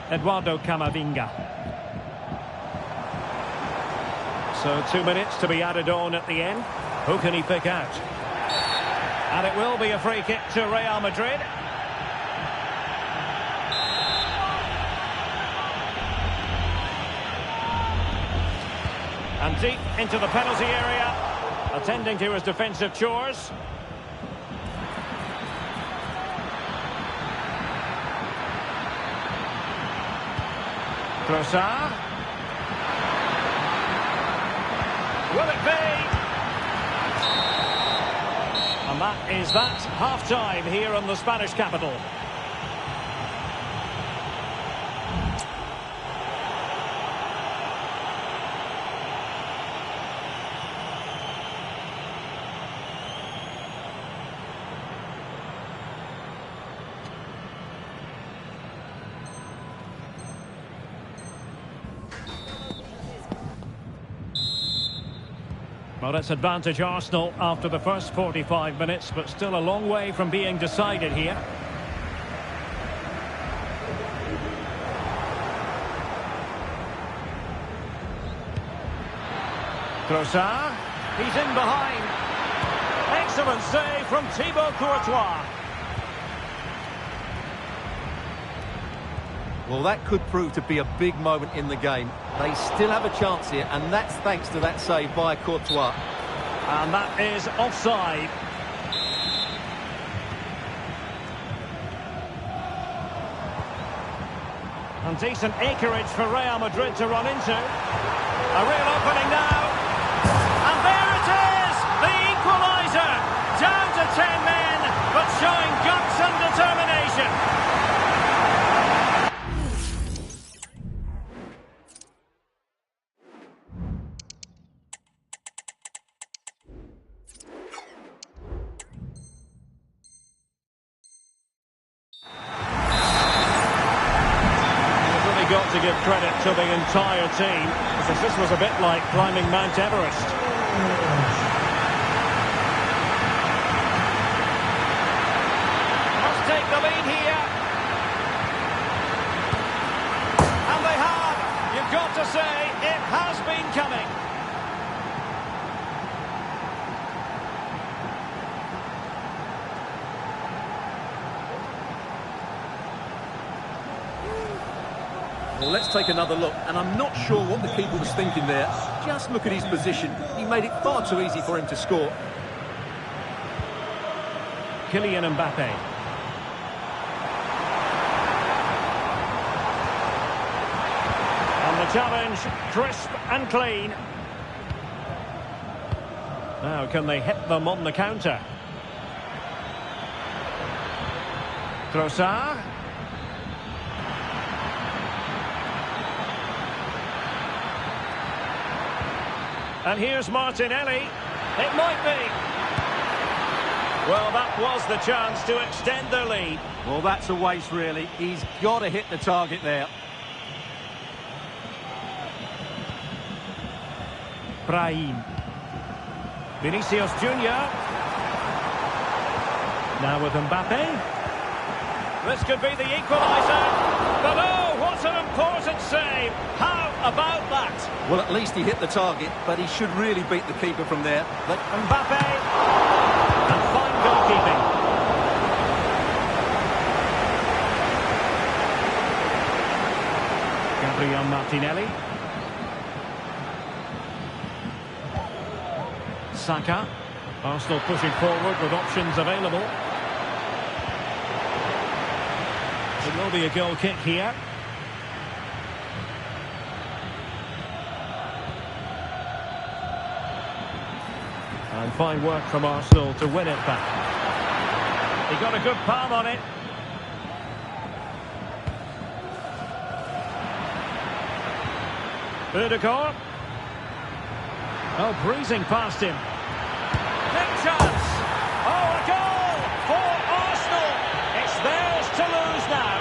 Eduardo Camavinga. So 2 minutes to be added on at the end. Who can he pick out? And it will be a free kick to Real Madrid. And deep into the penalty area, attending to his defensive chores. Trossard. Will it be? And that is that. Half-time here in the Spanish capital. Well, it's advantage Arsenal after the first 45 minutes, but still a long way from being decided here. Trossard, he's in behind. Excellent save from Thibaut Courtois. Well, that could prove to be a big moment in the game. They still have a chance here, and that's thanks to that save by Courtois. And that is offside. And decent acreage for Real Madrid to run into. A real opening now. And there it is! The equaliser! Down to 10 men, but showing guts and determination. Got to give credit to the entire team, because this was a bit like climbing Mount Everest. Must take the lead here. And they have. You've got to say, it has been coming. Well, let's take another look, and I'm not sure what the keeper was thinking there. Just look at his position. He made it far too easy for him to score. Kylian Mbappe. And the challenge, crisp and clean. Now, can they hit them on the counter? Trossard. And here's Martinelli. It might be. Well, that was the chance to extend their lead. Well, that's a waste, really. He's got to hit the target there. Brahim. Vinicius Junior. Now with Mbappe. This could be the equaliser. But oh, what an important save. How about that? Well, at least he hit the target, but he should really beat the keeper from there. But Mbappe. And fine goalkeeping. Gabriel Martinelli. Saka. Arsenal pushing forward with options available. It will be a goal kick here. And fine work from Arsenal to win it back. He got a good palm on it. Ødegaard. Oh, breezing past him. Big chance. Oh, a goal for Arsenal. It's theirs to lose now.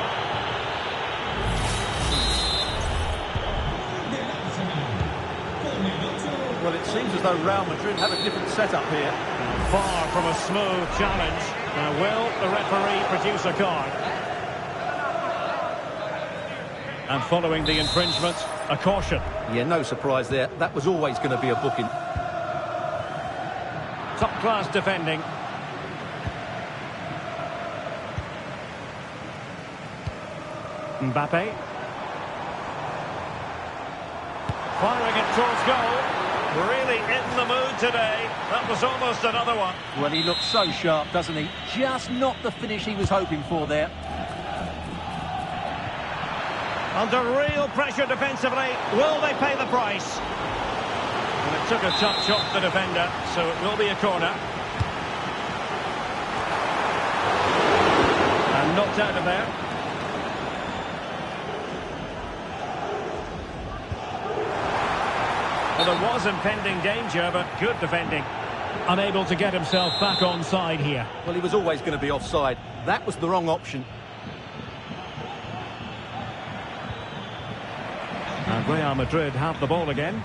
well, it seems as though Real Madrid have a different setup here. Far from a smooth challenge. Now, will the referee produce a card? And following the infringement, a caution. Yeah, no surprise there. That was always going to be a booking. Top-class defending. Mbappe. Firing it towards goal. Really in the mood today. That was almost another one. Well, he looks so sharp, doesn't he? Just not the finish he was hoping for there. Under real pressure defensively. Will they pay the price? And it took a touch off the defender, so it will be a corner. And knocked out of there. Well, there was impending danger, but good defending. Unable to get himself back on side here. Well, he was always going to be offside. That was the wrong option. And Real Madrid have the ball again.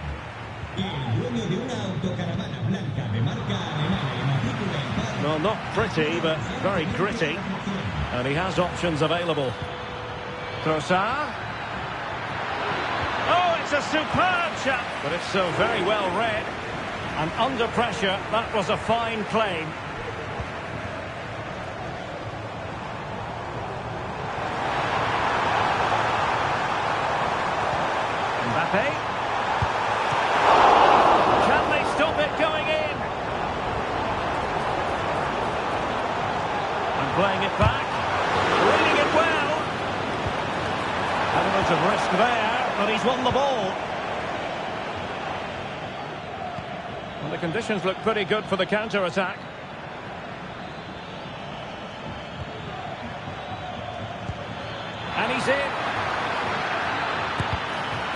Well, not pretty, but very gritty. And he has options available. Trossard. Oh, it's a superb shot, but it's so very well read. And under pressure, that was a fine claim. Mbappe. Can they stop it going in? And playing it back. Reading it well. Element of risk there, but he's won the ball. Well, the conditions look pretty good for the counter-attack. And he's in.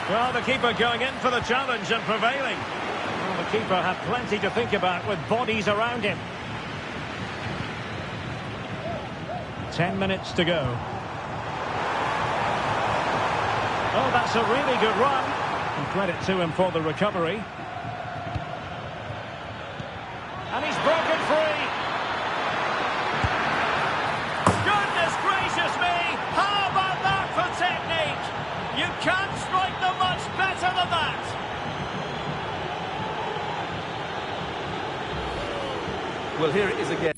Well, the keeper going in for the challenge and prevailing. Well, the keeper had plenty to think about with bodies around him. 10 minutes to go. Oh, that's a really good run. And credit to him for the recovery. And he's broken free. Goodness gracious me! How about that for technique? You can't strike them much better than that. Well, here it is again.